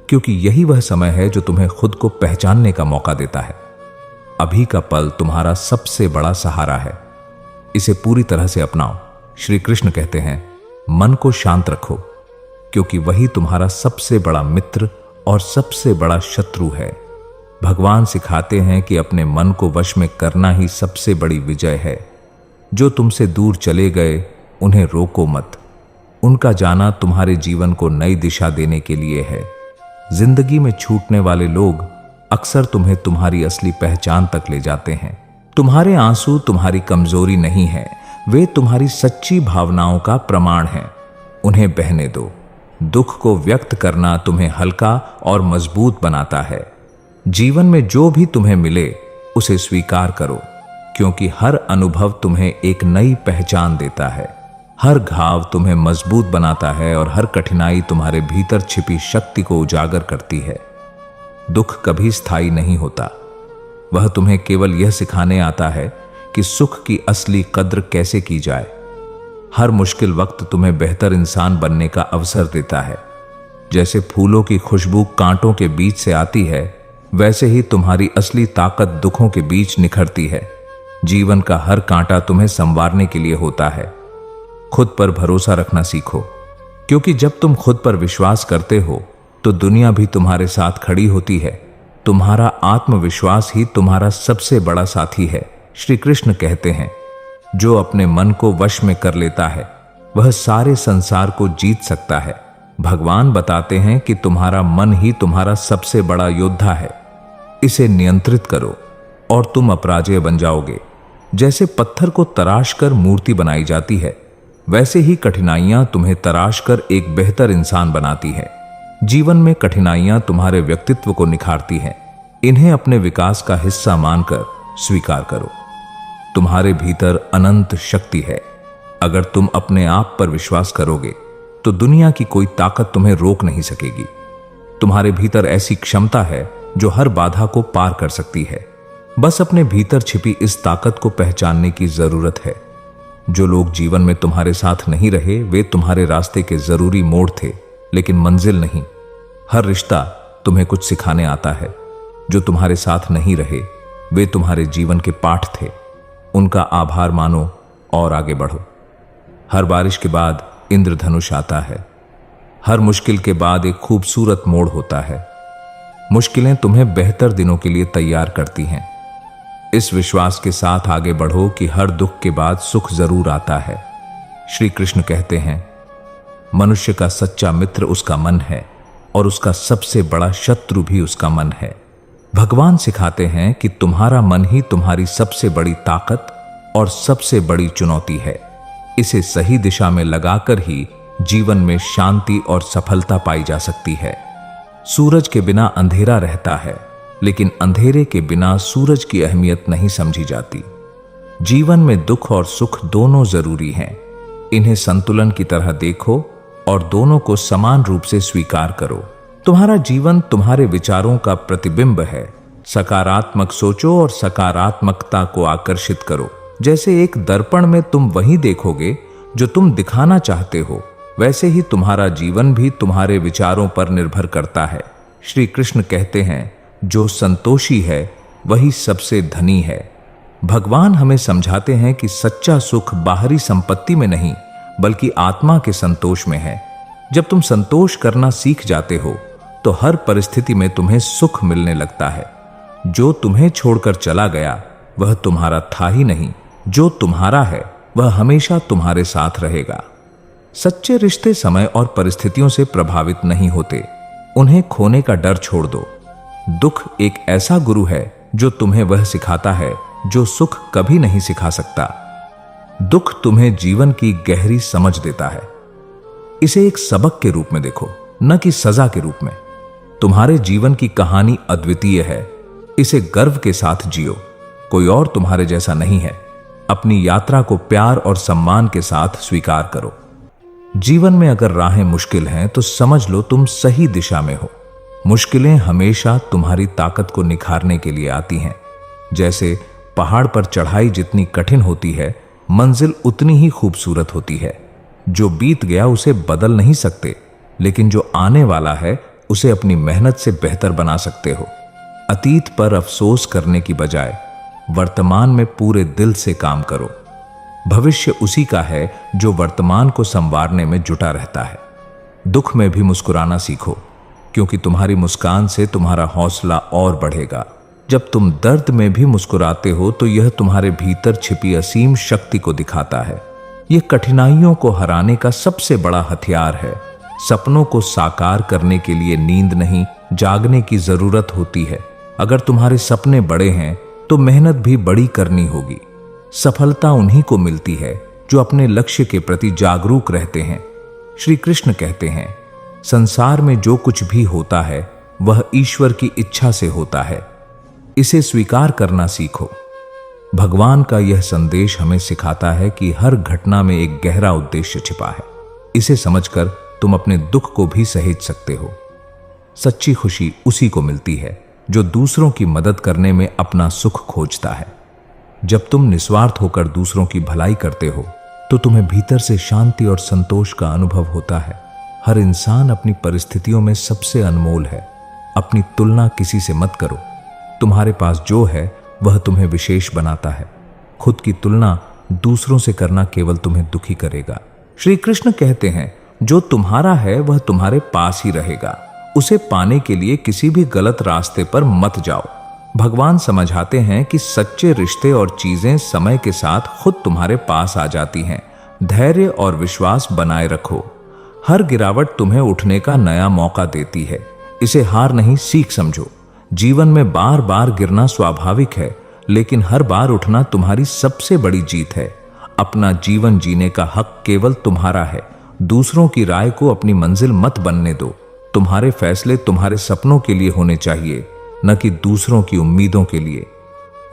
क्योंकि यही वह समय है जो तुम्हें खुद को पहचानने का मौका देता है। अभी का पल तुम्हारा सबसे बड़ा सहारा है। इसे पूरी तरह से अपनाओ। श्री कृष्ण कहते हैं, मन को शांत रखो, क्योंकि वही तुम्हारा सबसे बड़ा मित्र और सबसे बड़ा शत्रु है। भगवान सिखाते हैं कि अपने मन को वश में करना ही सबसे बड़ी विजय है। जो तुमसे दूर चले गए उन्हें रोको मत। उनका जाना तुम्हारे जीवन को नई दिशा देने के लिए है। जिंदगी में छूटने वाले लोग अक्सर तुम्हें तुम्हारी असली पहचान तक ले जाते हैं। तुम्हारे आंसू तुम्हारी कमजोरी नहीं है, वे तुम्हारी सच्ची भावनाओं का प्रमाण हैं। उन्हें बहने दो। दुख को व्यक्त करना तुम्हें हल्का और मजबूत बनाता है। जीवन में जो भी तुम्हें मिले उसे स्वीकार करो, क्योंकि हर अनुभव तुम्हें एक नई पहचान देता है। हर घाव तुम्हें मजबूत बनाता है और हर कठिनाई तुम्हारे भीतर छिपी शक्ति को उजागर करती है। दुख कभी स्थायी नहीं होता। वह तुम्हें केवल यह सिखाने आता है कि सुख की असली कद्र कैसे की जाए। हर मुश्किल वक्त तुम्हें बेहतर इंसान बनने का अवसर देता है। जैसे फूलों की खुशबू कांटों के बीच से आती है, वैसे ही तुम्हारी असली ताकत दुखों के बीच निखरती है। जीवन का हर कांटा तुम्हें संवारने के लिए होता है। खुद पर भरोसा रखना सीखो, क्योंकि जब तुम खुद पर विश्वास करते हो तो दुनिया भी तुम्हारे साथ खड़ी होती है। तुम्हारा आत्मविश्वास ही तुम्हारा सबसे बड़ा साथी है। श्री कृष्ण कहते हैं, जो अपने मन को वश में कर लेता है वह सारे संसार को जीत सकता है। भगवान बताते हैं कि तुम्हारा मन ही तुम्हारा सबसे बड़ा योद्धा है। इसे नियंत्रित करो और तुम अपराजय बन जाओगे। जैसे पत्थर को तराश कर मूर्ति बनाई जाती है, वैसे ही कठिनाइयां तुम्हें तराश कर एक बेहतर इंसान बनाती है। जीवन में कठिनाइयां तुम्हारे व्यक्तित्व को निखारती हैं। इन्हें अपने विकास का हिस्सा मानकर स्वीकार करो। तुम्हारे भीतर अनंत शक्ति है। अगर तुम अपने आप पर विश्वास करोगे तो दुनिया की कोई ताकत तुम्हें रोक नहीं सकेगी। तुम्हारे भीतर ऐसी क्षमता है जो हर बाधा को पार कर सकती है। बस अपने भीतर छिपी इस ताकत को पहचानने की जरूरत है। जो लोग जीवन में तुम्हारे साथ नहीं रहे, वे तुम्हारे रास्ते के जरूरी मोड़ थे, लेकिन मंजिल नहीं। हर रिश्ता तुम्हें कुछ सिखाने आता है। जो तुम्हारे साथ नहीं रहे, वे तुम्हारे जीवन के पाठ थे। उनका आभार मानो और आगे बढ़ो। हर बारिश के बाद इंद्रधनुष आता है। हर मुश्किल के बाद एक खूबसूरत मोड़ होता है। मुश्किलें तुम्हें बेहतर दिनों के लिए तैयार करती हैं। इस विश्वास के साथ आगे बढ़ो कि हर दुख के बाद सुख जरूर आता है। श्री कृष्ण कहते हैं, मनुष्य का सच्चा मित्र उसका मन है और उसका सबसे बड़ा शत्रु भी उसका मन है। भगवान सिखाते हैं कि तुम्हारा मन ही तुम्हारी सबसे बड़ी ताकत और सबसे बड़ी चुनौती है। इसे सही दिशा में लगाकर ही जीवन में शांति और सफलता पाई जा सकती है। सूरज के बिना अंधेरा रहता है, लेकिन अंधेरे के बिना सूरज की अहमियत नहीं समझी जाती। जीवन में दुख और सुख दोनों जरूरी हैं। इन्हें संतुलन की तरह देखो और दोनों को समान रूप से स्वीकार करो। तुम्हारा जीवन तुम्हारे विचारों का प्रतिबिंब है। सकारात्मक सोचो और सकारात्मकता को आकर्षित करो। जैसे एक दर्पण में तुम वही देखोगे जो तुम दिखाना चाहते हो, वैसे ही तुम्हारा जीवन भी तुम्हारे विचारों पर निर्भर करता है। श्री कृष्ण कहते हैं, जो संतोषी है वही सबसे धनी है। भगवान हमें समझाते हैं कि सच्चा सुख बाहरी संपत्ति में नहीं, बल्कि आत्मा के संतोष में है। जब तुम संतोष करना सीख जाते हो तो हर परिस्थिति में तुम्हें सुख मिलने लगता है। जो तुम्हें छोड़कर चला गया वह तुम्हारा था ही नहीं, जो तुम्हारा है वह हमेशा तुम्हारे साथ रहेगा। सच्चे रिश्ते समय और परिस्थितियों से प्रभावित नहीं होते। उन्हें खोने का डर छोड़ दो। दुख एक ऐसा गुरु है जो तुम्हें वह सिखाता है जो सुख कभी नहीं सिखा सकता। दुख तुम्हें जीवन की गहरी समझ देता है। इसे एक सबक के रूप में देखो, न कि सजा के रूप में। तुम्हारे जीवन की कहानी अद्वितीय है। इसे गर्व के साथ जियो। कोई और तुम्हारे जैसा नहीं है। अपनी यात्रा को प्यार और सम्मान के साथ स्वीकार करो। जीवन में अगर राहें मुश्किल हैं तो समझ लो तुम सही दिशा में हो। मुश्किलें हमेशा तुम्हारी ताकत को निखारने के लिए आती हैं। जैसे पहाड़ पर चढ़ाई जितनी कठिन होती है, मंजिल उतनी ही खूबसूरत होती है। जो बीत गया उसे बदल नहीं सकते, लेकिन जो आने वाला है उसे अपनी मेहनत से बेहतर बना सकते हो। अतीत पर अफसोस करने की बजाय वर्तमान में पूरे दिल से काम करो। भविष्य उसी का है जो वर्तमान को संवारने में जुटा रहता है। दुख में भी मुस्कुराना सीखो, क्योंकि तुम्हारी मुस्कान से तुम्हारा हौसला और बढ़ेगा। जब तुम दर्द में भी मुस्कुराते हो तो यह तुम्हारे भीतर छिपी असीम शक्ति को दिखाता है। यह कठिनाइयों को हराने का सबसे बड़ा हथियार है। सपनों को साकार करने के लिए नींद नहीं, जागने की जरूरत होती है। अगर तुम्हारे सपने बड़े हैं तो मेहनत भी बड़ी करनी होगी। सफलता उन्हीं को मिलती है जो अपने लक्ष्य के प्रति जागरूक रहते हैं। श्री कृष्ण कहते हैं, संसार में जो कुछ भी होता है वह ईश्वर की इच्छा से होता है। इसे स्वीकार करना सीखो। भगवान का यह संदेश हमें सिखाता है कि हर घटना में एक गहरा उद्देश्य छिपा है। इसे समझकर तुम अपने दुख को भी सहेज सकते हो। सच्ची खुशी उसी को मिलती है जो दूसरों की मदद करने में अपना सुख खोजता है। जब तुम निस्वार्थ होकर दूसरों की भलाई करते हो तो तुम्हें भीतर से शांति और संतोष का अनुभव होता है। हर इंसान अपनी परिस्थितियों में सबसे अनमोल है। अपनी तुलना किसी से मत करो। तुम्हारे पास जो है वह तुम्हें विशेष बनाता है। खुद की तुलना दूसरों से करना केवल तुम्हें दुखी करेगा। श्री कृष्ण कहते हैं, जो तुम्हारा है वह तुम्हारे पास ही रहेगा। उसे पाने के लिए किसी भी गलत रास्ते पर मत जाओ। भगवान समझाते हैं कि सच्चे रिश्ते और चीजें समय के साथ खुद तुम्हारे पास आ जाती हैं। धैर्य और विश्वास बनाए रखो। हर गिरावट तुम्हें उठने का नया मौका देती है। इसे हार नहीं, सीख समझो। जीवन में बार बार गिरना स्वाभाविक है, लेकिन हर बार उठना तुम्हारी सबसे बड़ी जीत है। अपना जीवन जीने का हक केवल तुम्हारा है। दूसरों की राय को अपनी मंजिल मत बनने दो। तुम्हारे फैसले तुम्हारे सपनों के लिए होने चाहिए, न कि दूसरों की उम्मीदों के लिए।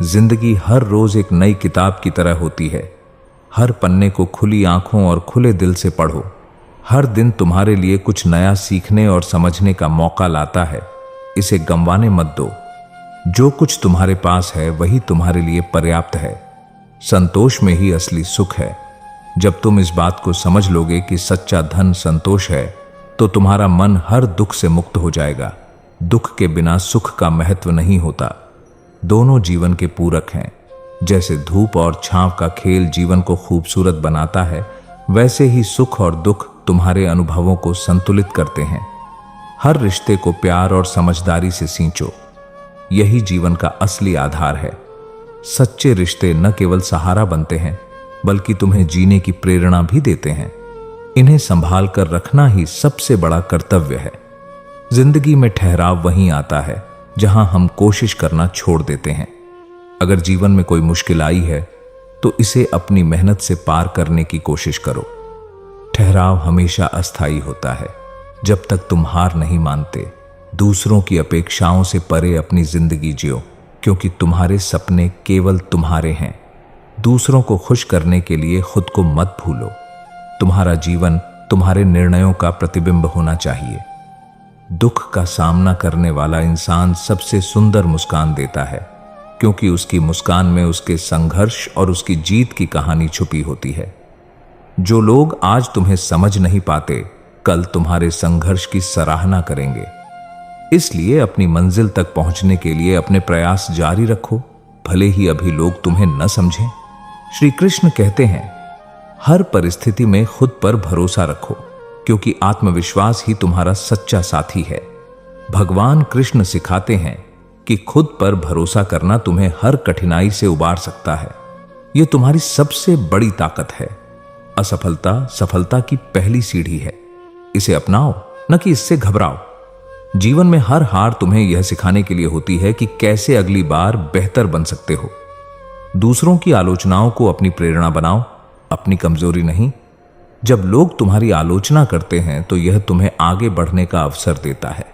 जिंदगी हर रोज एक नई किताब की तरह होती है। हर पन्ने को खुली आंखों और खुले दिल से पढ़ो। हर दिन तुम्हारे लिए कुछ नया सीखने और समझने का मौका लाता है। इसे गंवाने मत दो। जो कुछ तुम्हारे पास है वही तुम्हारे लिए पर्याप्त है। संतोष में ही असली सुख है। जब तुम इस बात को समझ लोगे कि सच्चा धन संतोष है, तो तुम्हारा मन हर दुख से मुक्त हो जाएगा। दुख के बिना सुख का महत्व नहीं होता। दोनों जीवन के पूरक हैं। जैसे धूप और छांव का खेल जीवन को खूबसूरत बनाता है, वैसे ही सुख और दुख तुम्हारे अनुभवों को संतुलित करते हैं। हर रिश्ते को प्यार और समझदारी से सींचो। यही जीवन का असली आधार है। सच्चे रिश्ते न केवल सहारा बनते हैं, बल्कि तुम्हें जीने की प्रेरणा भी देते हैं। इन्हें संभाल कर रखना ही सबसे बड़ा कर्तव्य है। जिंदगी में ठहराव वहीं आता है जहां हम कोशिश करना छोड़ देते हैं। अगर जीवन में कोई मुश्किल आई है, तो इसे अपनी मेहनत से पार करने की कोशिश करो। ठहराव हमेशा अस्थायी होता है। जब तक तुम हार नहीं मानते, दूसरों की अपेक्षाओं से परे अपनी जिंदगी जियो, क्योंकि तुम्हारे सपने केवल तुम्हारे हैं। दूसरों को खुश करने के लिए खुद को मत भूलो। तुम्हारा जीवन तुम्हारे निर्णयों का प्रतिबिंब होना चाहिए। दुख का सामना करने वाला इंसान सबसे सुंदर मुस्कान देता है, क्योंकि उसकी मुस्कान में उसके संघर्ष और उसकी जीत की कहानी छुपी होती है। जो लोग आज तुम्हें समझ नहीं पाते, कल तुम्हारे संघर्ष की सराहना करेंगे। इसलिए अपनी मंजिल तक पहुंचने के लिए अपने प्रयास जारी रखो, भले ही अभी लोग तुम्हें न समझें। श्री कृष्ण कहते हैं, हर परिस्थिति में खुद पर भरोसा रखो, क्योंकि आत्मविश्वास ही तुम्हारा सच्चा साथी है। भगवान कृष्ण सिखाते हैं कि खुद पर भरोसा करना तुम्हें हर कठिनाई से उबार सकता है। यह तुम्हारी सबसे बड़ी ताकत है। असफलता सफलता की पहली सीढ़ी है। इसे अपनाओ, न कि इससे घबराओ। जीवन में हर हार तुम्हें यह सिखाने के लिए होती है कि कैसे अगली बार बेहतर बन सकते हो। दूसरों की आलोचनाओं को अपनी प्रेरणा बनाओ, अपनी कमजोरी नहीं। जब लोग तुम्हारी आलोचना करते हैं, तो यह तुम्हें आगे बढ़ने का अवसर देता है।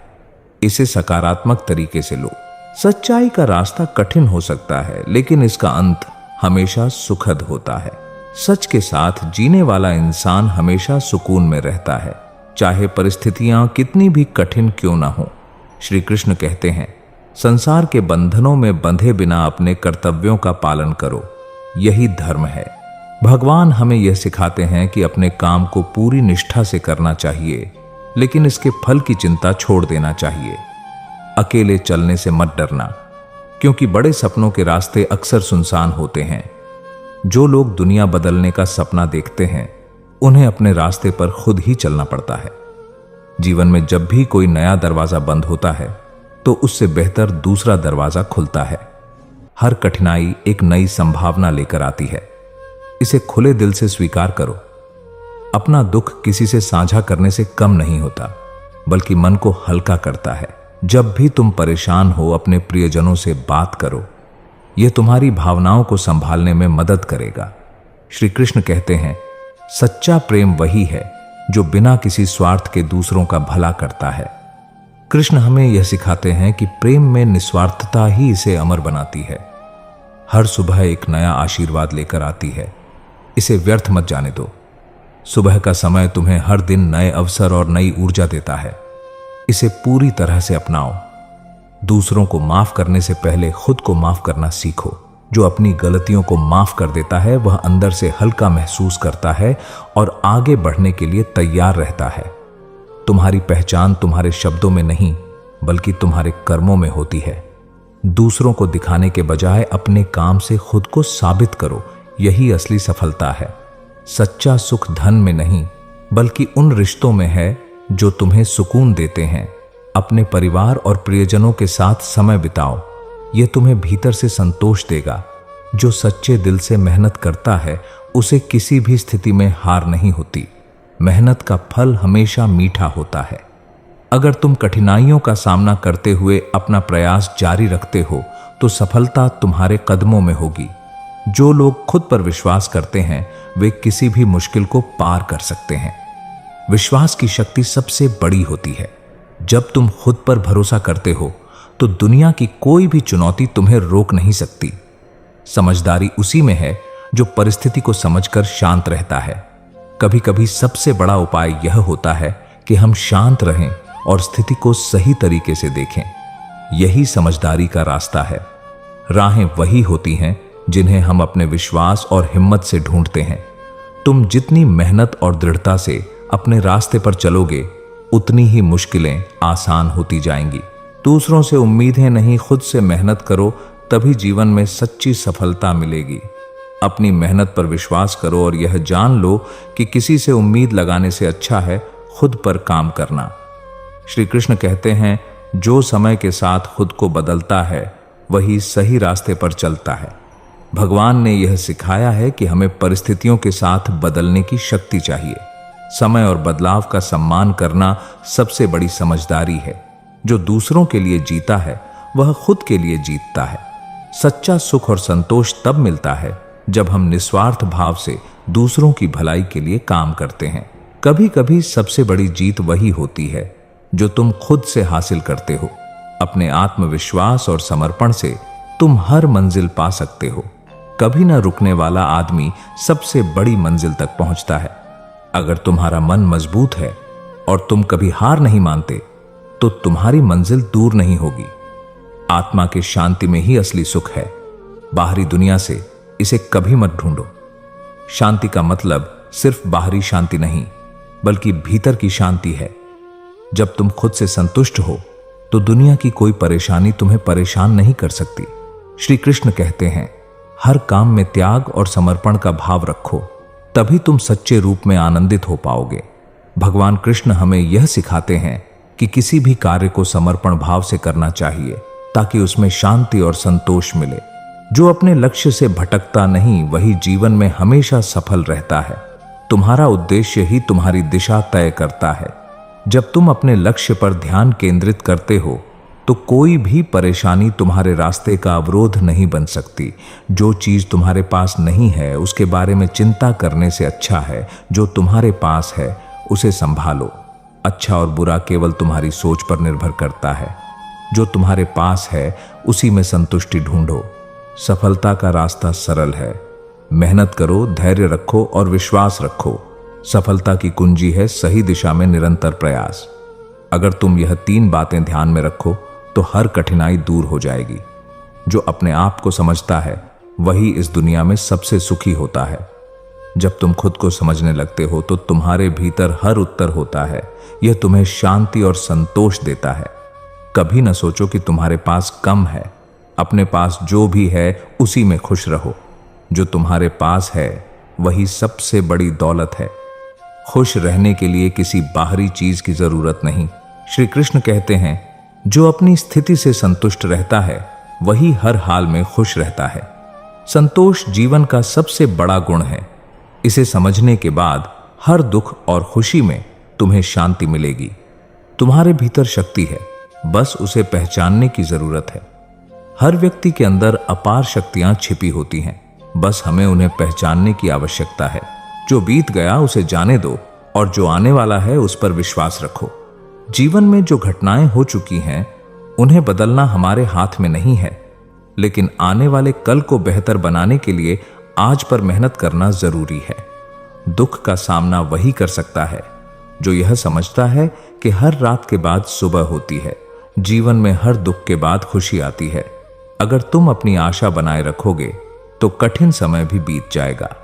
इसे सकारात्मक तरीके से लो। सच्चाई का रास्ता कठिन हो सकता है, लेकिन इसका अंत हमेशा सुखद होता है। सच के साथ जीने वाला इंसान हमेशा सुकून में रहता है, चाहे परिस्थितियां कितनी भी कठिन क्यों ना हो। श्री कृष्ण कहते हैं, संसार के बंधनों में बंधे बिना अपने कर्तव्यों का पालन करो, यही धर्म है। भगवान हमें यह सिखाते हैं कि अपने काम को पूरी निष्ठा से करना चाहिए, लेकिन इसके फल की चिंता छोड़ देना चाहिए। अकेले चलने से मत डरना, क्योंकि बड़े सपनों के रास्ते अक्सर सुनसान होते हैं। जो लोग दुनिया बदलने का सपना देखते हैं, उन्हें अपने रास्ते पर खुद ही चलना पड़ता है। जीवन में जब भी कोई नया दरवाजा बंद होता है, तो उससे बेहतर दूसरा दरवाजा खुलता है। हर कठिनाई एक नई संभावना लेकर आती है। इसे खुले दिल से स्वीकार करो। अपना दुख किसी से साझा करने से कम नहीं होता, बल्कि मन को हल्का करता है। जब भी तुम परेशान हो, अपने प्रियजनों से बात करो। यह तुम्हारी भावनाओं को संभालने में मदद करेगा। श्री कृष्ण कहते हैं, सच्चा प्रेम वही है जो बिना किसी स्वार्थ के दूसरों का भला करता है। कृष्ण हमें यह सिखाते हैं कि प्रेम में निस्वार्थता ही इसे अमर बनाती है। हर सुबह एक नया आशीर्वाद लेकर आती है। इसे व्यर्थ मत जाने दो। सुबह का समय तुम्हें हर दिन नए अवसर और नई ऊर्जा देता है। इसे पूरी तरह से अपनाओ। दूसरों को माफ करने से पहले खुद को माफ करना सीखो। जो अपनी गलतियों को माफ कर देता है, वह अंदर से हल्का महसूस करता है और आगे बढ़ने के लिए तैयार रहता है। तुम्हारी पहचान तुम्हारे शब्दों में नहीं, बल्कि तुम्हारे कर्मों में होती है। दूसरों को दिखाने के बजाय अपने काम से खुद को साबित करो, यही असली सफलता है। सच्चा सुख धन में नहीं, बल्कि उन रिश्तों में है जो तुम्हें सुकून देते हैं। अपने परिवार और प्रियजनों के साथ समय बिताओ, यह तुम्हें भीतर से संतोष देगा। जो सच्चे दिल से मेहनत करता है, उसे किसी भी स्थिति में हार नहीं होती। मेहनत का फल हमेशा मीठा होता है। अगर तुम कठिनाइयों का सामना करते हुए अपना प्रयास जारी रखते हो तो सफलता तुम्हारे कदमों में होगी। जो लोग खुद पर विश्वास करते हैं वे किसी भी मुश्किल को पार कर सकते हैं। विश्वास की शक्ति सबसे बड़ी होती है। जब तुम खुद पर भरोसा करते हो तो दुनिया की कोई भी चुनौती तुम्हें रोक नहीं सकती। समझदारी उसी में है जो परिस्थिति को समझकर शांत रहता है। कभी कभी सबसे बड़ा उपाय यह होता है कि हम शांत रहें और स्थिति को सही तरीके से देखें। यही समझदारी का रास्ता है। राहें वही होती हैं जिन्हें हम अपने विश्वास और हिम्मत से ढूंढते हैं। तुम जितनी मेहनत और दृढ़ता से अपने रास्ते पर चलोगे उतनी ही मुश्किलें आसान होती जाएंगी। दूसरों से उम्मीदें नहीं, खुद से मेहनत करो, तभी जीवन में सच्ची सफलता मिलेगी। अपनी मेहनत पर विश्वास करो और यह जान लो कि किसी से उम्मीद लगाने से अच्छा है खुद पर काम करना। श्री कृष्ण कहते हैं, जो समय के साथ खुद को बदलता है वही सही रास्ते पर चलता है। भगवान ने यह सिखाया है कि हमें परिस्थितियों के साथ बदलने की शक्ति चाहिए। समय और बदलाव का सम्मान करना सबसे बड़ी समझदारी है। जो दूसरों के लिए जीता है वह खुद के लिए जीतता है। सच्चा सुख और संतोष तब मिलता है जब हम निस्वार्थ भाव से दूसरों की भलाई के लिए काम करते हैं। कभी कभी सबसे बड़ी जीत वही होती है जो तुम खुद से हासिल करते हो। अपने आत्मविश्वास और समर्पण से तुम हर मंजिल पा सकते हो। कभी न रुकने वाला आदमी सबसे बड़ी मंजिल तक पहुंचता है। अगर तुम्हारा मन मजबूत है और तुम कभी हार नहीं मानते तो तुम्हारी मंजिल दूर नहीं होगी। आत्मा की शांति में ही असली सुख है। बाहरी दुनिया से इसे कभी मत ढूंढो। शांति का मतलब सिर्फ बाहरी शांति नहीं बल्कि भीतर की शांति है। जब तुम खुद से संतुष्ट हो तो दुनिया की कोई परेशानी तुम्हें परेशान नहीं कर सकती। श्री कृष्ण कहते हैं, हर काम में त्याग और समर्पण का भाव रखो, तभी तुम सच्चे रूप में आनंदित हो पाओगे। भगवान कृष्ण हमें यह सिखाते हैं कि किसी भी कार्य को समर्पण भाव से करना चाहिए ताकि उसमें शांति और संतोष मिले। जो अपने लक्ष्य से भटकता नहीं वही जीवन में हमेशा सफल रहता है। तुम्हारा उद्देश्य ही तुम्हारी दिशा तय करता है। जब तुम अपने लक्ष्य पर ध्यान केंद्रित करते हो तो कोई भी परेशानी तुम्हारे रास्ते का अवरोध नहीं बन सकती। जो चीज तुम्हारे पास नहीं है उसके बारे में चिंता करने से अच्छा है जो तुम्हारे पास है उसे संभालो। अच्छा और बुरा केवल तुम्हारी सोच पर निर्भर करता है। जो तुम्हारे पास है उसी में संतुष्टि ढूंढो। सफलता का रास्ता सरल है। मेहनत करो, धैर्य रखो और विश्वास रखो। सफलता की कुंजी है सही दिशा में निरंतर प्रयास। अगर तुम यह 3 बातें ध्यान में रखो तो हर कठिनाई दूर हो जाएगी। जो अपने आप को समझता है वही इस दुनिया में सबसे सुखी होता है। जब तुम खुद को समझने लगते हो तो तुम्हारे भीतर हर उत्तर होता है। यह तुम्हें शांति और संतोष देता है। कभी न सोचो कि तुम्हारे पास कम है। अपने पास जो भी है उसी में खुश रहो। जो तुम्हारे पास है वही सबसे बड़ी दौलत है। खुश रहने के लिए किसी बाहरी चीज की जरूरत नहीं। श्री कृष्ण कहते हैं, जो अपनी स्थिति से संतुष्ट रहता है वही हर हाल में खुश रहता है। संतोष जीवन का सबसे बड़ा गुण है। इसे समझने के बाद हर दुख और खुशी में तुम्हें शांति मिलेगी। तुम्हारे भीतर शक्ति है, बस उसे पहचानने की जरूरत है। हर व्यक्ति के अंदर अपार शक्तियां छिपी होती हैं, बस हमें उन्हें पहचानने की आवश्यकता है। जो बीत गया उसे जाने दो और जो आने वाला है उस पर विश्वास रखो। जीवन में जो घटनाएं हो चुकी हैं उन्हें बदलना हमारे हाथ में नहीं है, लेकिन आने वाले कल को बेहतर बनाने के लिए आज पर मेहनत करना जरूरी है। दुख का सामना वही कर सकता है जो यह समझता है कि हर रात के बाद सुबह होती है। जीवन में हर दुख के बाद खुशी आती है। अगर तुम अपनी आशा बनाए रखोगे तो कठिन समय भी बीत जाएगा।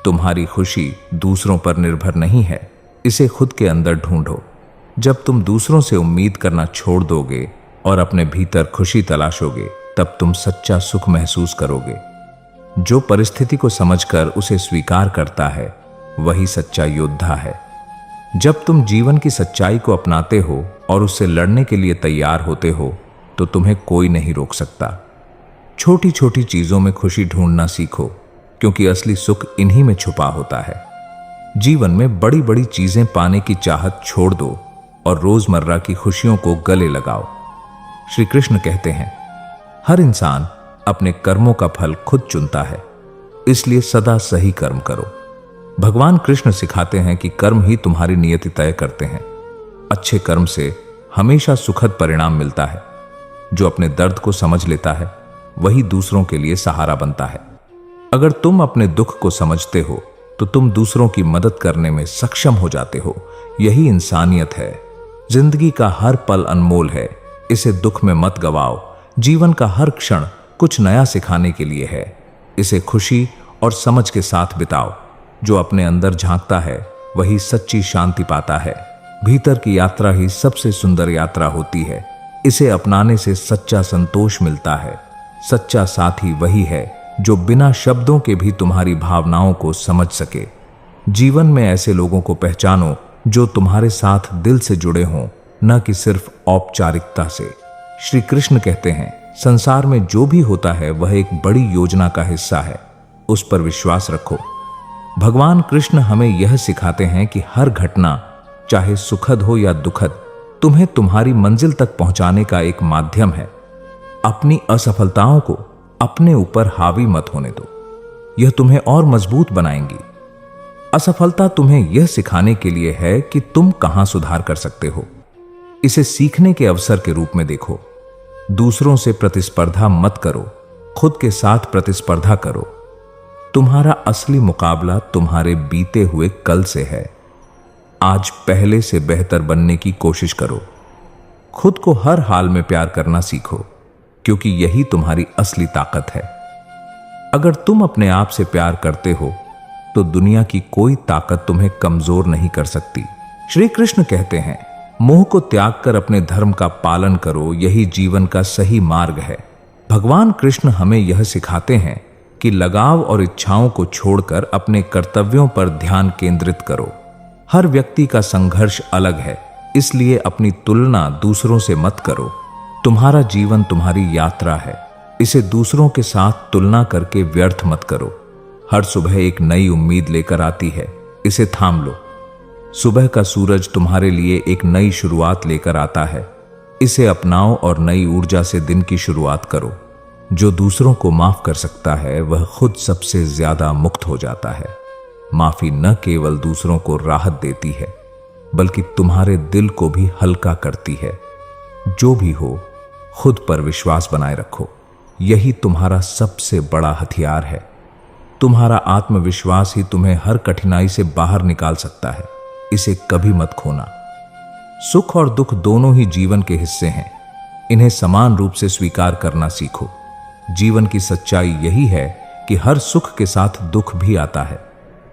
तुम्हारी खुशी दूसरों पर निर्भर नहीं है, इसे खुद के अंदर ढूंढो। जब तुम दूसरों से उम्मीद करना छोड़ दोगे और अपने भीतर खुशी तलाशोगे तब तुम सच्चा सुख महसूस करोगे। जो परिस्थिति को समझकर उसे स्वीकार करता है वही सच्चा योद्धा है। जब तुम जीवन की सच्चाई को अपनाते हो और उससे लड़ने के लिए तैयार होते हो तो तुम्हें कोई नहीं रोक सकता। छोटी छोटी चीजों में खुशी ढूंढना सीखो, क्योंकि असली सुख इन्हीं में छुपा होता है। जीवन में बड़ी बड़ी चीजें पाने की चाहत छोड़ दो और रोजमर्रा की खुशियों को गले लगाओ। श्री कृष्ण कहते हैं, हर इंसान अपने कर्मों का फल खुद चुनता है, इसलिए सदा सही कर्म करो। भगवान कृष्ण सिखाते हैं कि कर्म ही तुम्हारी नियति तय करते हैं। अच्छे कर्म से हमेशा सुखद परिणाम मिलता है। जो अपने दर्द को समझ लेता है वही दूसरों के लिए सहारा बनता है। अगर तुम अपने दुख को समझते हो तो तुम दूसरों की मदद करने में सक्षम हो जाते हो। यही इंसानियत है। जिंदगी का हर पल अनमोल है, इसे दुख में मत गवाओ। जीवन का हर क्षण कुछ नया सिखाने के लिए है, इसे खुशी और समझ के साथ बिताओ। जो अपने अंदर झांकता है वही सच्ची शांति पाता है। भीतर की यात्रा ही सबसे सुंदर यात्रा होती है। इसे अपनाने से सच्चा संतोष मिलता है। सच्चा साथी वही है जो बिना शब्दों के भी तुम्हारी भावनाओं को समझ सके। जीवन में ऐसे लोगों को पहचानो जो तुम्हारे साथ दिल से जुड़े हों, न कि सिर्फ औपचारिकता से। श्री कृष्ण कहते हैं, संसार में जो भी होता है वह एक बड़ी योजना का हिस्सा है, उस पर विश्वास रखो। भगवान कृष्ण हमें यह सिखाते हैं कि हर घटना, चाहे सुखद हो या दुखद, तुम्हें तुम्हारी मंजिल तक पहुंचाने का एक माध्यम है। अपनी असफलताओं को अपने ऊपर हावी मत होने दो, यह तुम्हें और मजबूत बनाएंगी। असफलता तुम्हें यह सिखाने के लिए है कि तुम कहां सुधार कर सकते हो। इसे सीखने के अवसर के रूप में देखो। दूसरों से प्रतिस्पर्धा मत करो, खुद के साथ प्रतिस्पर्धा करो। तुम्हारा असली मुकाबला तुम्हारे बीते हुए कल से है। आज पहले से बेहतर बनने की कोशिश करो। खुद को हर हाल में प्यार करना सीखो, क्योंकि यही तुम्हारी असली ताकत है। अगर तुम अपने आप से प्यार करते हो तो दुनिया की कोई ताकत तुम्हें कमजोर नहीं कर सकती। श्री कृष्ण कहते हैं, मोह को त्याग कर अपने धर्म का पालन करो, यही जीवन का सही मार्ग है। भगवान कृष्ण हमें यह सिखाते हैं कि लगाव और इच्छाओं को छोड़कर अपने कर्तव्यों पर ध्यान केंद्रित करो। हर व्यक्ति का संघर्ष अलग है, इसलिए अपनी तुलना दूसरों से मत करो। तुम्हारा जीवन तुम्हारी यात्रा है, इसे दूसरों के साथ तुलना करके व्यर्थ मत करो। हर सुबह एक नई उम्मीद लेकर आती है, इसे थाम लो। सुबह का सूरज तुम्हारे लिए एक नई शुरुआत लेकर आता है, इसे अपनाओ और नई ऊर्जा से दिन की शुरुआत करो। जो दूसरों को माफ कर सकता है वह खुद सबसे ज्यादा मुक्त हो जाता है। माफी न केवल दूसरों को राहत देती है, बल्कि तुम्हारे दिल को भी हल्का करती है। जो भी हो, खुद पर विश्वास बनाए रखो, यही तुम्हारा सबसे बड़ा हथियार है। तुम्हारा आत्मविश्वास ही तुम्हें हर कठिनाई से बाहर निकाल सकता है, इसे कभी मत खोना। सुख और दुख दोनों ही जीवन के हिस्से हैं, इन्हें समान रूप से स्वीकार करना सीखो। जीवन की सच्चाई यही है कि हर सुख के साथ दुख भी आता है।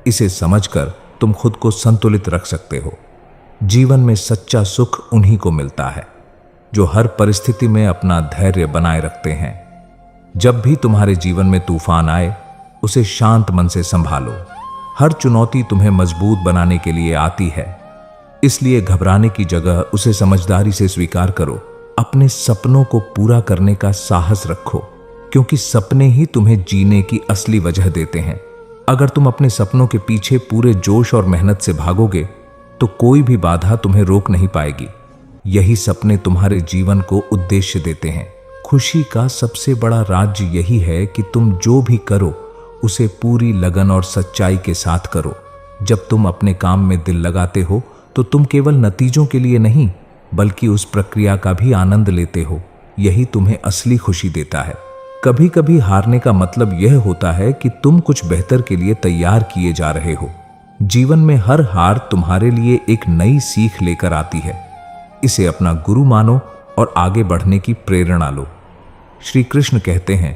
इसे समझकर तुम खुद को संतुलित रख सकते हो। जीवन में सच्चा सुख उन्हीं को मिलता है जो हर परिस्थिति में अपना धैर्य बनाए रखते हैं। जब भी तुम्हारे जीवन में तूफान आए, उसे शांत मन से संभालो। हर चुनौती तुम्हें मजबूत बनाने के लिए आती है, इसलिए घबराने की जगह उसे समझदारी से स्वीकार करो। अपने सपनों को पूरा करने का साहस रखो, क्योंकि सपने ही तुम्हें जीने की असली वजह देते हैं। अगर तुम अपने सपनों के पीछे पूरे जोश और मेहनत से भागोगे तो कोई भी बाधा तुम्हें रोक नहीं पाएगी। यही सपने तुम्हारे जीवन को उद्देश्य देते हैं। खुशी का सबसे बड़ा राज यही है कि तुम जो भी करो उसे पूरी लगन और सच्चाई के साथ करो। जब तुम अपने काम में दिल लगाते हो तो तुम केवल नतीजों के लिए नहीं, बल्कि उस प्रक्रिया का भी आनंद लेते हो। यही तुम्हें असली खुशी देता है। कभी कभी हारने का मतलब यह होता है कि तुम कुछ बेहतर के लिए तैयार किए जा रहे हो। जीवन में हर हार तुम्हारे लिए एक नई सीख लेकर आती है। इसे अपना गुरु मानो और आगे बढ़ने की प्रेरणा लो। श्री कृष्ण कहते हैं,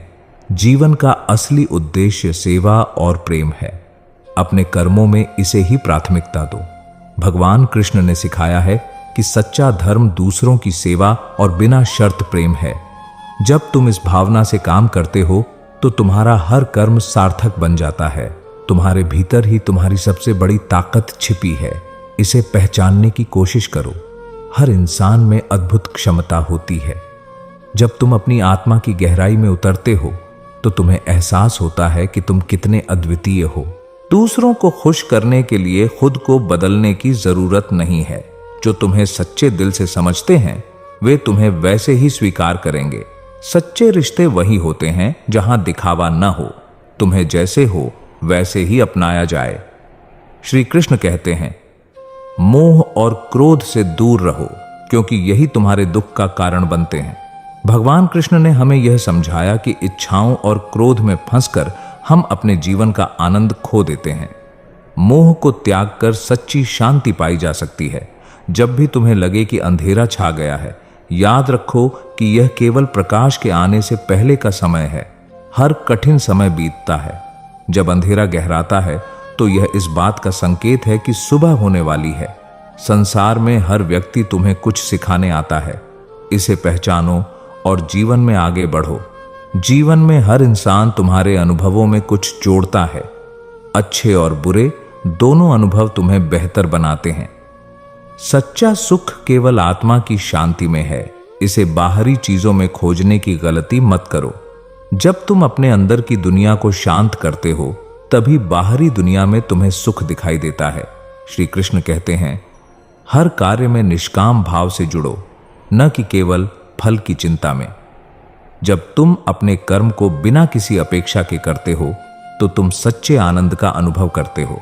जीवन का असली उद्देश्य सेवा और प्रेम है। अपने कर्मों में इसे ही प्राथमिकता दो। भगवान कृष्ण ने सिखाया है कि सच्चा धर्म दूसरों की सेवा और बिना शर्त प्रेम है। जब तुम इस भावना से काम करते हो तो तुम्हारा हर कर्म सार्थक बन जाता है। तुम्हारे भीतर ही तुम्हारी सबसे बड़ी ताकत छिपी है। इसे पहचानने की कोशिश करो। हर इंसान में अद्भुत क्षमता होती है। जब तुम अपनी आत्मा की गहराई में उतरते हो तो तुम्हें एहसास होता है कि तुम कितने अद्वितीय हो। दूसरों को खुश करने के लिए खुद को बदलने की जरूरत नहीं है। जो तुम्हें सच्चे दिल से समझते हैं वे तुम्हें वैसे ही स्वीकार करेंगे। सच्चे रिश्ते वही होते हैं जहां दिखावा न हो, तुम्हें जैसे हो वैसे ही अपनाया जाए। श्री कृष्ण कहते हैं, मोह और क्रोध से दूर रहो, क्योंकि यही तुम्हारे दुख का कारण बनते हैं। भगवान कृष्ण ने हमें यह समझाया कि इच्छाओं और क्रोध में फंसकर हम अपने जीवन का आनंद खो देते हैं। मोह को त्याग कर सच्ची शांति पाई जा सकती है। जब भी तुम्हें लगे कि अंधेरा छा गया है, याद रखो कि यह केवल प्रकाश के आने से पहले का समय है। हर कठिन समय बीतता है। जब अंधेरा गहराता है तो यह इस बात का संकेत है कि सुबह होने वाली है। संसार में हर व्यक्ति तुम्हें कुछ सिखाने आता है। इसे पहचानो और जीवन में आगे बढ़ो। जीवन में हर इंसान तुम्हारे अनुभवों में कुछ जोड़ता है। अच्छे और बुरे दोनों अनुभव तुम्हें बेहतर बनाते हैं। सच्चा सुख केवल आत्मा की शांति में है। इसे बाहरी चीजों में खोजने की गलती मत करो। जब तुम अपने अंदर की दुनिया को शांत करते हो तभी बाहरी दुनिया में तुम्हें सुख दिखाई देता है। श्री कृष्ण कहते हैं, हर कार्य में निष्काम भाव से जुड़ो, न कि केवल फल की चिंता में। जब तुम अपने कर्म को बिना किसी अपेक्षा के करते हो तो तुम सच्चे आनंद का अनुभव करते हो।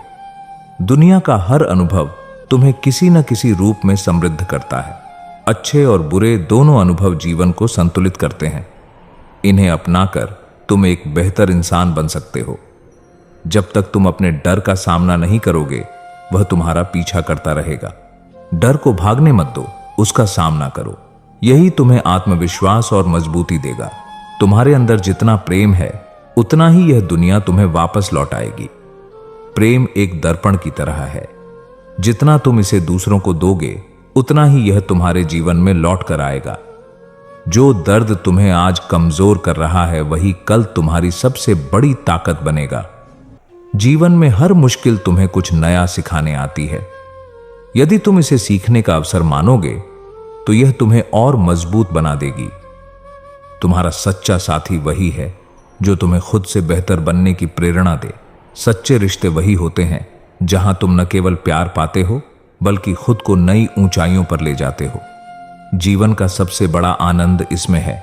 दुनिया का हर अनुभव तुम्हें किसी न किसी रूप में समृद्ध करता है। अच्छे और बुरे दोनों अनुभव जीवन को संतुलित करते हैं। इन्हें अपनाकर तुम एक बेहतर इंसान बन सकते हो। जब तक तुम अपने डर का सामना नहीं करोगे, वह तुम्हारा पीछा करता रहेगा। डर को भागने मत दो, उसका सामना करो। यही तुम्हें आत्मविश्वास और मजबूती देगा। तुम्हारे अंदर जितना प्रेम है उतना ही यह दुनिया तुम्हें वापस लौटाएगी। प्रेम एक दर्पण की तरह है। जितना तुम इसे दूसरों को दोगे उतना ही यह तुम्हारे जीवन में लौट कर आएगा। जो दर्द तुम्हें आज कमजोर कर रहा है वही कल तुम्हारी सबसे बड़ी ताकत बनेगा। जीवन में हर मुश्किल तुम्हें कुछ नया सिखाने आती है। यदि तुम इसे सीखने का अवसर मानोगे तो यह तुम्हें और मजबूत बना देगी। तुम्हारा सच्चा साथी वही है जो तुम्हें खुद से बेहतर बनने की प्रेरणा दे। सच्चे रिश्ते वही होते हैं जहां तुम न केवल प्यार पाते हो बल्कि खुद को नई ऊंचाइयों पर ले जाते हो। जीवन का सबसे बड़ा आनंद इसमें है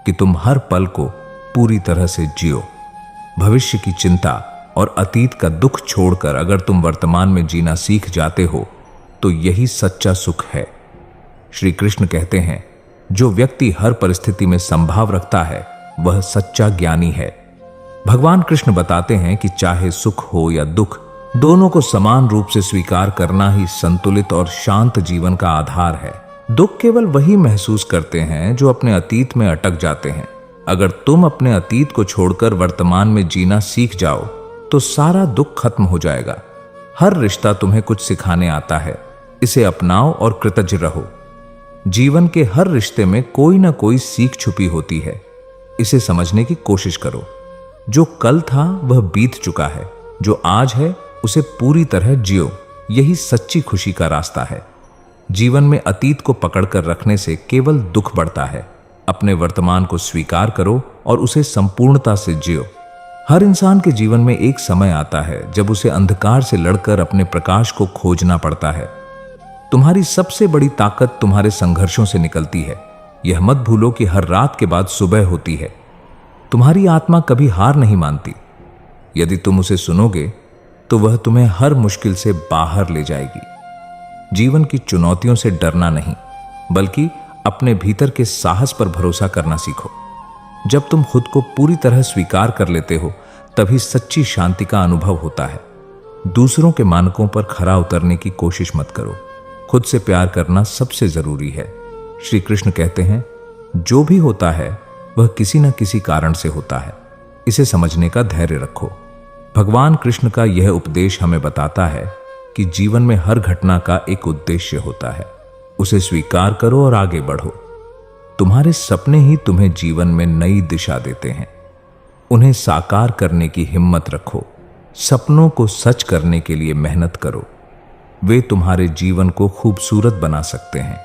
कि तुम हर पल को पूरी तरह से जियो। भविष्य की चिंता और अतीत का दुख छोड़कर अगर तुम वर्तमान में जीना सीख जाते हो तो यही सच्चा सुख है। श्री कृष्ण कहते हैं, जो व्यक्ति हर परिस्थिति में संभाव रखता है वह सच्चा ज्ञानी है। भगवान कृष्ण बताते हैं कि चाहे सुख हो या दुख, दोनों को समान रूप से स्वीकार करना ही संतुलित और शांत जीवन का आधार है। दुख केवल वही महसूस करते हैं जो अपने अतीत में अटक जाते हैं। अगर तुम अपने अतीत को छोड़कर वर्तमान में जीना सीख जाओ तो सारा दुख खत्म हो जाएगा। हर रिश्ता तुम्हें कुछ सिखाने आता है। इसे अपनाओ और कृतज्ञ रहो। जीवन के हर रिश्ते में कोई ना कोई सीख छुपी होती है। इसे समझने की कोशिश करो। जो कल था वह बीत चुका है। जो आज है उसे पूरी तरह जियो। यही सच्ची खुशी का रास्ता है। जीवन में अतीत को पकड़कर रखने से केवल दुख बढ़ता है। अपने वर्तमान को स्वीकार करो और उसे संपूर्णता से जियो। हर इंसान के जीवन में एक समय आता है जब उसे अंधकार से लड़कर अपने प्रकाश को खोजना पड़ता है। तुम्हारी सबसे बड़ी ताकत तुम्हारे संघर्षों से निकलती है। यह मत भूलो कि हर रात के बाद सुबह होती है। तुम्हारी आत्मा कभी हार नहीं मानती। यदि तुम उसे सुनोगे तो वह तुम्हें हर मुश्किल से बाहर ले जाएगी। जीवन की चुनौतियों से डरना नहीं, बल्कि अपने भीतर के साहस पर भरोसा करना सीखो। जब तुम खुद को पूरी तरह स्वीकार कर लेते हो तभी सच्ची शांति का अनुभव होता है। दूसरों के मानकों पर खरा उतरने की कोशिश मत करो। खुद से प्यार करना सबसे जरूरी है। श्री कृष्ण कहते हैं, जो भी होता है वह किसी न किसी कारण से होता है। इसे समझने का धैर्य रखो। भगवान कृष्ण का यह उपदेश हमें बताता है कि जीवन में हर घटना का एक उद्देश्य होता है। उसे स्वीकार करो और आगे बढ़ो। तुम्हारे सपने ही तुम्हें जीवन में नई दिशा देते हैं। उन्हें साकार करने की हिम्मत रखो। सपनों को सच करने के लिए मेहनत करो। वे तुम्हारे जीवन को खूबसूरत बना सकते हैं।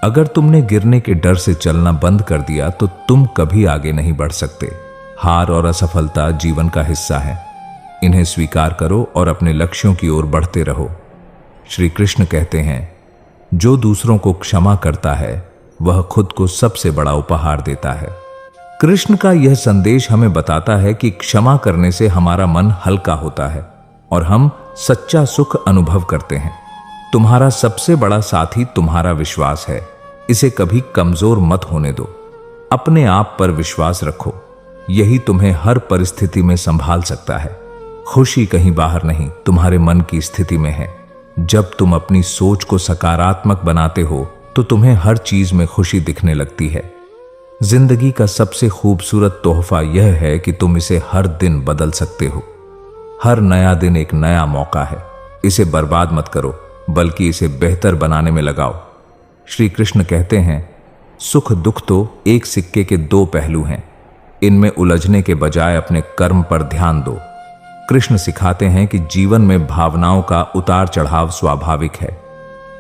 अगर तुमने गिरने के डर से चलना बंद कर दिया तो तुम कभी आगे नहीं बढ़ सकते। हार और असफलता जीवन का हिस्सा है। इन्हें स्वीकार करो और अपने लक्ष्यों की ओर बढ़ते रहो। श्री कृष्ण कहते हैं, जो दूसरों को क्षमा करता है वह खुद को सबसे बड़ा उपहार देता है। कृष्ण का यह संदेश हमें बताता है कि क्षमा करने से हमारा मन हल्का होता है और हम सच्चा सुख अनुभव करते हैं। तुम्हारा सबसे बड़ा साथी तुम्हारा विश्वास है, इसे कभी कमजोर मत होने दो। अपने आप पर विश्वास रखो, यही तुम्हें हर परिस्थिति में संभाल सकता है। खुशी कहीं बाहर नहीं, तुम्हारे मन की स्थिति में है। जब तुम अपनी सोच को सकारात्मक बनाते हो तो तुम्हें हर चीज में खुशी दिखने लगती है। जिंदगी का सबसे खूबसूरत तोहफा यह है कि तुम इसे हर दिन बदल सकते हो। हर नया दिन एक नया मौका है। इसे बर्बाद मत करो, बल्कि इसे बेहतर बनाने में लगाओ। श्री कृष्ण कहते हैं, सुख दुख तो एक सिक्के के दो पहलू हैं। इनमें उलझने के बजाय अपने कर्म पर ध्यान दो। कृष्ण सिखाते हैं कि जीवन में भावनाओं का उतार चढ़ाव स्वाभाविक है।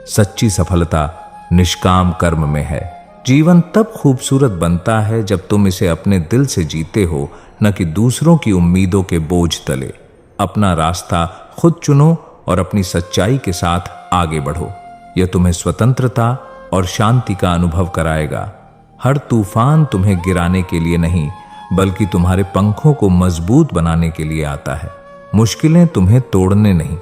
सच्ची सफलता निष्काम कर्म में है। जीवन तब खूबसूरत बनता है जब तुम इसे अपने दिल से जीते हो, न कि दूसरों की उम्मीदों के बोझ तले। अपना रास्ता खुद चुनो और अपनी सच्चाई के साथ आगे बढ़ो। यह तुम्हें स्वतंत्रता और शांति का अनुभव कराएगा। हर तूफान तुम्हें गिराने के लिए नहीं, बल्कि तुम्हारे पंखों को मजबूत बनाने के लिए आता है। मुश्किलें तुम्हें तोड़ने नहीं,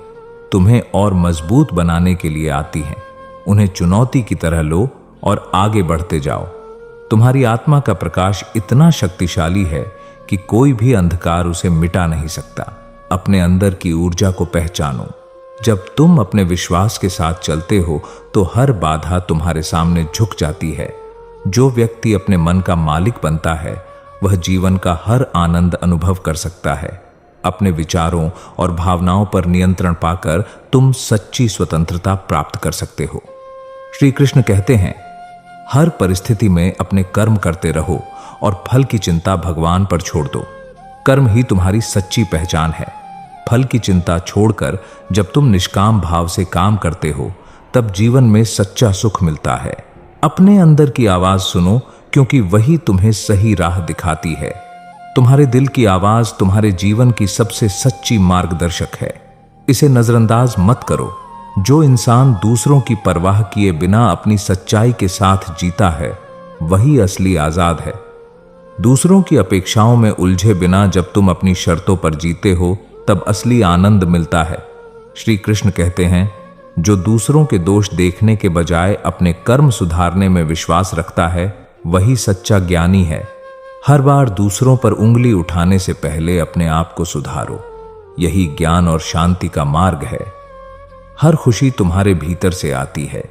तुम्हें और मजबूत बनाने के लिए आती हैं। उन्हें चुनौती की तरह लो और आगे बढ़ते जाओ। तुम्हारी आत्मा का प्रकाश इतना शक्तिशाली है कि कोई भी अंधकार उसे मिटा नहीं सकता। अपने अंदर की ऊर्जा को पहचानो। जब तुम अपने विश्वास के साथ चलते हो तो हर बाधा तुम्हारे सामने झुक जाती है। जो व्यक्ति अपने मन का मालिक बनता है वह जीवन का हर आनंद अनुभव कर सकता है। अपने विचारों और भावनाओं पर नियंत्रण पाकर तुम सच्ची स्वतंत्रता प्राप्त कर सकते हो। श्री कृष्ण कहते हैं, हर परिस्थिति में अपने कर्म करते रहो और फल की चिंता भगवान पर छोड़ दो। कर्म ही तुम्हारी सच्ची पहचान है। फल की चिंता छोड़कर जब तुम निष्काम भाव से काम करते हो तब जीवन में सच्चा सुख मिलता है। अपने अंदर की आवाज सुनो, क्योंकि वही तुम्हें सही राह दिखाती है। तुम्हारे दिल की आवाज तुम्हारे जीवन की सबसे सच्ची मार्गदर्शक है। इसे नजरअंदाज मत करो। जो इंसान दूसरों की परवाह किए बिना अपनी सच्चाई के साथ जीता है वही असली आजाद है। दूसरों की अपेक्षाओं में उलझे बिना जब तुम अपनी शर्तों पर जीते हो तब असली आनंद मिलता है। श्री कृष्ण कहते हैं, जो दूसरों के दोष देखने के बजाय अपने कर्म सुधारने में विश्वास रखता है वही सच्चा ज्ञानी है। हर बार दूसरों पर उंगली उठाने से पहले अपने आप को सुधारो। यही ज्ञान और शांति का मार्ग है। हर खुशी तुम्हारे भीतर से आती है।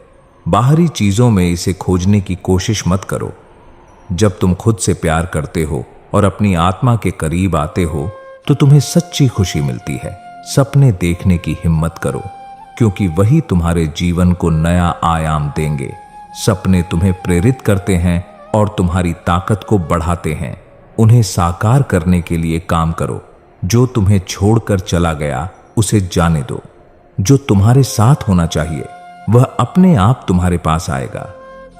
बाहरी चीजों में इसे खोजने की कोशिश मत करो। जब तुम खुद से प्यार करते हो और अपनी आत्मा के करीब आते हो तो तुम्हें सच्ची खुशी मिलती है। सपने देखने की हिम्मत करो, क्योंकि वही तुम्हारे जीवन को नया आयाम देंगे। सपने तुम्हें प्रेरित करते हैं और तुम्हारी ताकत को बढ़ाते हैं। उन्हें साकार करने के लिए काम करो। जो तुम्हें छोड़कर चला गया उसे जाने दो। जो तुम्हारे साथ होना चाहिए वह अपने आप तुम्हारे पास आएगा।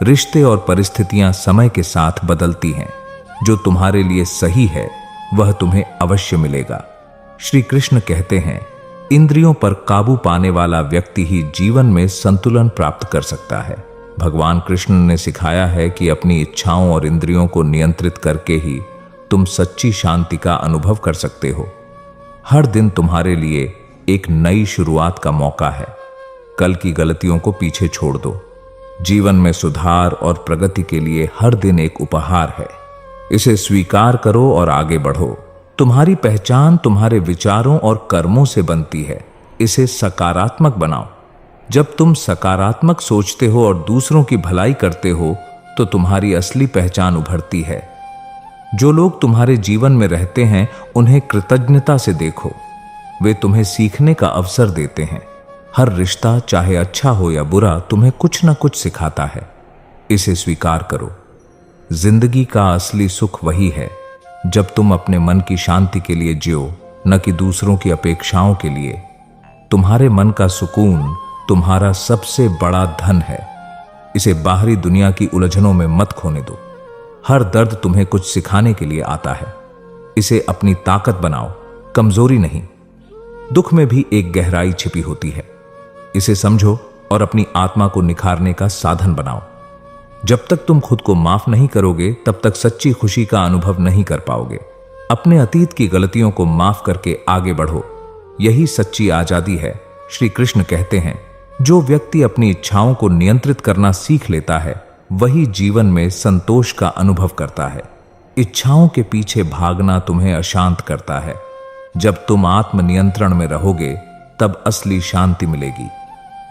रिश्ते और परिस्थितियां समय के साथ बदलती हैं। जो तुम्हारे लिए सही है वह तुम्हें अवश्य मिलेगा। श्री कृष्ण कहते हैं, इंद्रियों पर काबू पाने वाला व्यक्ति ही जीवन में संतुलन प्राप्त कर सकता है। भगवान कृष्ण ने सिखाया है कि अपनी इच्छाओं और इंद्रियों को नियंत्रित करके ही तुम सच्ची शांति का अनुभव कर सकते हो। हर दिन तुम्हारे लिए एक नई शुरुआत का मौका है। कल की गलतियों को पीछे छोड़ दो। जीवन में सुधार और प्रगति के लिए हर दिन एक उपहार है। इसे स्वीकार करो और आगे बढ़ो। तुम्हारी पहचान तुम्हारे विचारों और कर्मों से बनती है। इसे सकारात्मक बनाओ। जब तुम सकारात्मक सोचते हो और दूसरों की भलाई करते हो तो तुम्हारी असली पहचान उभरती है। जो लोग तुम्हारे जीवन में रहते हैं उन्हें कृतज्ञता से देखो। वे तुम्हें सीखने का अवसर देते हैं। हर रिश्ता, चाहे अच्छा हो या बुरा, तुम्हें कुछ न कुछ सिखाता है। इसे स्वीकार करो। जिंदगी का असली सुख वही है जब तुम अपने मन की शांति के लिए जियो, न कि दूसरों की अपेक्षाओं के लिए। तुम्हारे मन का सुकून तुम्हारा सबसे बड़ा धन है। इसे बाहरी दुनिया की उलझनों में मत खोने दो। हर दर्द तुम्हें कुछ सिखाने के लिए आता है। इसे अपनी ताकत बनाओ, कमजोरी नहीं। दुख में भी एक गहराई छिपी होती है। इसे समझो और अपनी आत्मा को निखारने का साधन बनाओ। जब तक तुम खुद को माफ नहीं करोगे, तब तक सच्ची खुशी का अनुभव नहीं कर पाओगे। अपने अतीत की गलतियों को माफ करके आगे बढ़ो। यही सच्ची आजादी है। श्री कृष्ण कहते हैं, जो व्यक्ति अपनी इच्छाओं को नियंत्रित करना सीख लेता है, वही जीवन में संतोष का अनुभव करता है। इच्छाओं के पीछे भागना तुम्हें अशांत करता है। जब तुम आत्मनियंत्रण में रहोगे, तब असली शांति मिलेगी।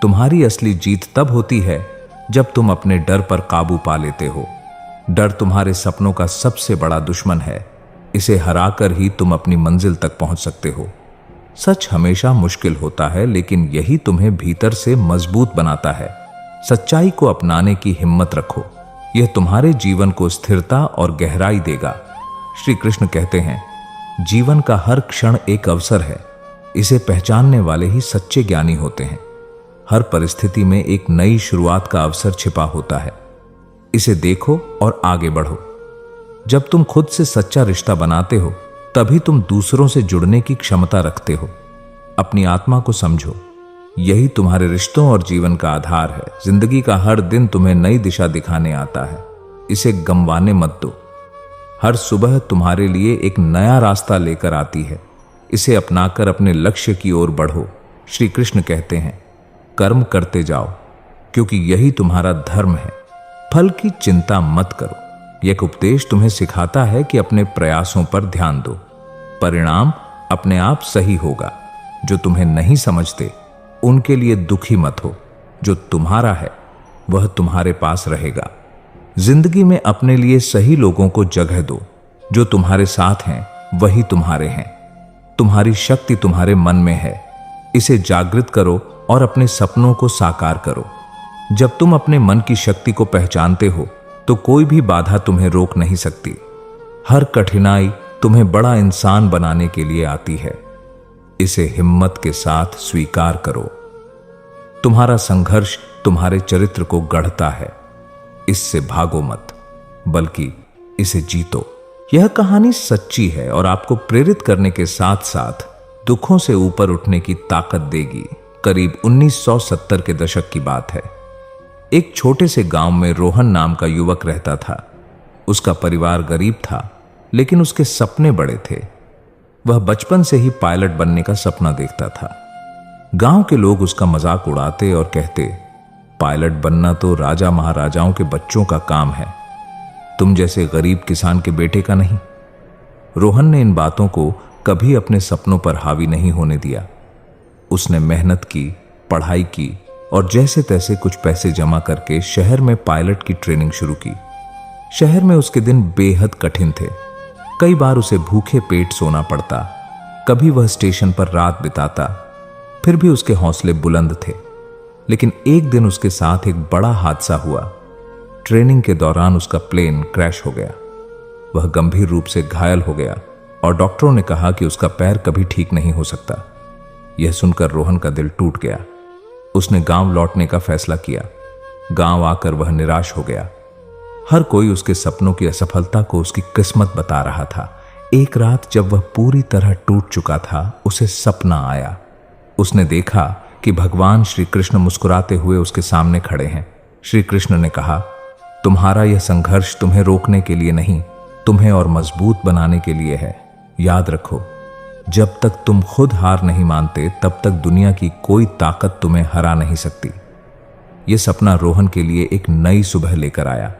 तुम्हारी असली जीत तब होती है जब तुम अपने डर पर काबू पा लेते हो। डर तुम्हारे सपनों का सबसे बड़ा दुश्मन है। इसे हराकर ही तुम अपनी मंजिल तक पहुंच सकते हो। सच हमेशा मुश्किल होता है, लेकिन यही तुम्हें भीतर से मजबूत बनाता है। सच्चाई को अपनाने की हिम्मत रखो। यह तुम्हारे जीवन को स्थिरता और गहराई देगा। श्री कृष्ण कहते हैं, जीवन का हर क्षण एक अवसर है। इसे पहचानने वाले ही सच्चे ज्ञानी होते हैं। हर परिस्थिति में एक नई शुरुआत का अवसर छिपा होता है। इसे देखो और आगे बढ़ो। जब तुम खुद से सच्चा रिश्ता बनाते हो, तभी तुम दूसरों से जुड़ने की क्षमता रखते हो। अपनी आत्मा को समझो। यही तुम्हारे रिश्तों और जीवन का आधार है। जिंदगी का हर दिन तुम्हें नई दिशा दिखाने आता है। इसे गंवाने मत दो। हर सुबह तुम्हारे लिए एक नया रास्ता लेकर आती है। इसे अपनाकर अपने लक्ष्य की ओर बढ़ो। श्री कृष्ण कहते हैं, कर्म करते जाओ, क्योंकि यही तुम्हारा धर्म है। फल की चिंता मत करो। यह उपदेश तुम्हें सिखाता है कि अपने प्रयासों पर ध्यान दो। परिणाम अपने आप सही होगा। जो तुम्हें नहीं समझते, उनके लिए दुखी मत हो। जो तुम्हारा है, वह तुम्हारे पास रहेगा। जिंदगी में अपने लिए सही लोगों को जगह दो। जो तुम्हारे साथ हैं, वही तुम्हारे हैं। तुम्हारी शक्ति तुम्हारे मन में है। इसे जागृत करो और अपने सपनों को साकार करो। जब तुम अपने मन की शक्ति को पहचानते हो, तो कोई भी बाधा तुम्हें रोक नहीं सकती। हर कठिनाई तुम्हें बड़ा इंसान बनाने के लिए आती है। इसे हिम्मत के साथ स्वीकार करो। तुम्हारा संघर्ष तुम्हारे चरित्र को गढ़ता है। इससे भागो मत, बल्कि इसे जीतो। यह कहानी सच्ची है और आपको प्रेरित करने के साथ साथ दुखों से ऊपर उठने की ताकत देगी। करीब 1970 के दशक की बात है। एक छोटे से गांव में रोहन नाम का युवक रहता था। उसका परिवार गरीब था, लेकिन उसके सपने बड़े थे। वह बचपन से ही पायलट बनने का सपना देखता था। गांव के लोग उसका मजाक उड़ाते और कहते, पायलट बनना तो राजा महाराजाओं के बच्चों का काम है, तुम जैसे गरीब किसान के बेटे का नहीं। रोहन ने इन बातों को कभी अपने सपनों पर हावी नहीं होने दिया। उसने मेहनत की, पढ़ाई की और जैसे तैसे कुछ पैसे जमा करके शहर में पायलट की ट्रेनिंग शुरू की। शहर में उसके दिन बेहद कठिन थे। कई बार उसे भूखे पेट सोना पड़ता। कभी वह स्टेशन पर रात बिताता। फिर भी उसके हौसले बुलंद थे। लेकिन एक दिन उसके साथ एक बड़ा हादसा हुआ। ट्रेनिंग के दौरान उसका प्लेन क्रैश हो गया। वह गंभीर रूप से घायल हो गया और डॉक्टरों ने कहा कि उसका पैर कभी ठीक नहीं हो सकता। यह सुनकर रोहन का दिल टूट गया। उसने गांव लौटने का फैसला किया। गांव आकर वह निराश हो गया। हर कोई उसके सपनों की असफलता को उसकी किस्मत बता रहा था। एक रात जब वह पूरी तरह टूट चुका था, उसे सपना आया। उसने देखा कि भगवान श्री कृष्ण मुस्कुराते हुए उसके सामने खड़े हैं। श्री कृष्ण ने कहा, तुम्हारा यह संघर्ष तुम्हें रोकने के लिए नहीं, तुम्हें और मजबूत बनाने के लिए है। याद रखो, जब तक तुम खुद हार नहीं मानते, तब तक दुनिया की कोई ताकत तुम्हें हरा नहीं सकती। यह सपना रोहन के लिए एक नई सुबह लेकर आया।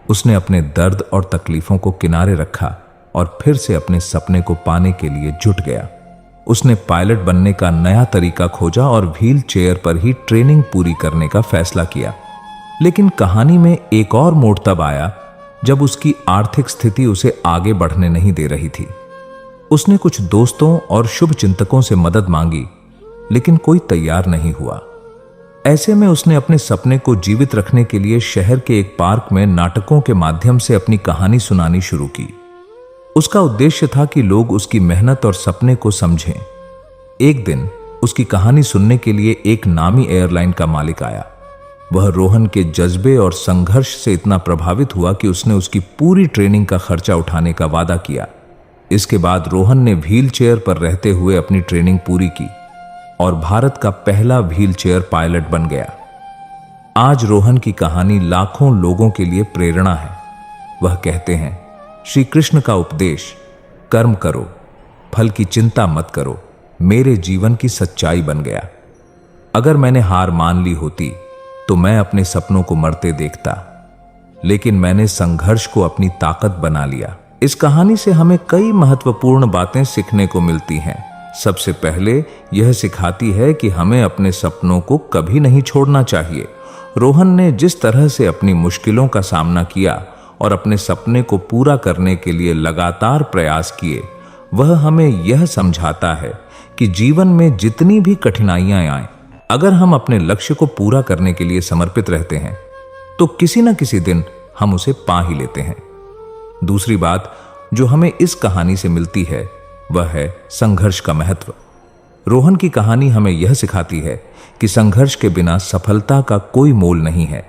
उसने अपने दर्द और तकलीफों को किनारे रखा और फिर से अपने सपने को पाने के लिए जुट गया। उसने पायलट बनने का नया तरीका खोजा और व्हील चेयर पर ही ट्रेनिंग पूरी करने का फैसला किया। लेकिन कहानी में एक और मोड़ तब आया जब उसकी आर्थिक स्थिति उसे आगे बढ़ने नहीं दे रही थी। उसने कुछ दोस्तों और शुभ चिंतकों से मदद मांगी, लेकिन कोई तैयार नहीं हुआ। ऐसे में उसने अपने सपने को जीवित रखने के लिए शहर के एक पार्क में नाटकों के माध्यम से अपनी कहानी सुनानी शुरू की। उसका उद्देश्य था कि लोग उसकी मेहनत और सपने को समझें। एक दिन उसकी कहानी सुनने के लिए एक नामी एयरलाइन का मालिक आया। वह रोहन के जज्बे और संघर्ष से इतना प्रभावित हुआ कि उसने उसकी पूरी ट्रेनिंग का खर्चा उठाने का वादा किया। इसके बाद रोहन ने व्हील चेयर पर रहते हुए अपनी ट्रेनिंग पूरी की। और भारत का पहला व्हीलचेयर पायलट बन गया। आज रोहन की कहानी लाखों लोगों के लिए प्रेरणा है। वह कहते हैं, श्री कृष्ण का उपदेश, कर्म करो, फल की चिंता मत करो, मेरे जीवन की सच्चाई बन गया। अगर मैंने हार मान ली होती तो मैं अपने सपनों को मरते देखता, लेकिन मैंने संघर्ष को अपनी ताकत बना लिया। इस कहानी से हमें कई महत्वपूर्ण बातें सीखने को मिलती हैं। सबसे पहले यह सिखाती है कि हमें अपने सपनों को कभी नहीं छोड़ना चाहिए। रोहन ने जिस तरह से अपनी मुश्किलों का सामना किया और अपने सपने को पूरा करने के लिए लगातार प्रयास किए, वह हमें यह समझाता है कि जीवन में जितनी भी कठिनाइयां आए, अगर हम अपने लक्ष्य को पूरा करने के लिए समर्पित रहते हैं तो किसी न किसी दिन हम उसे पा ही लेते हैं। दूसरी बात जो हमें इस कहानी से मिलती है वह है संघर्ष का महत्व। रोहन की कहानी हमें यह सिखाती है कि संघर्ष के बिना सफलता का कोई मोल नहीं है।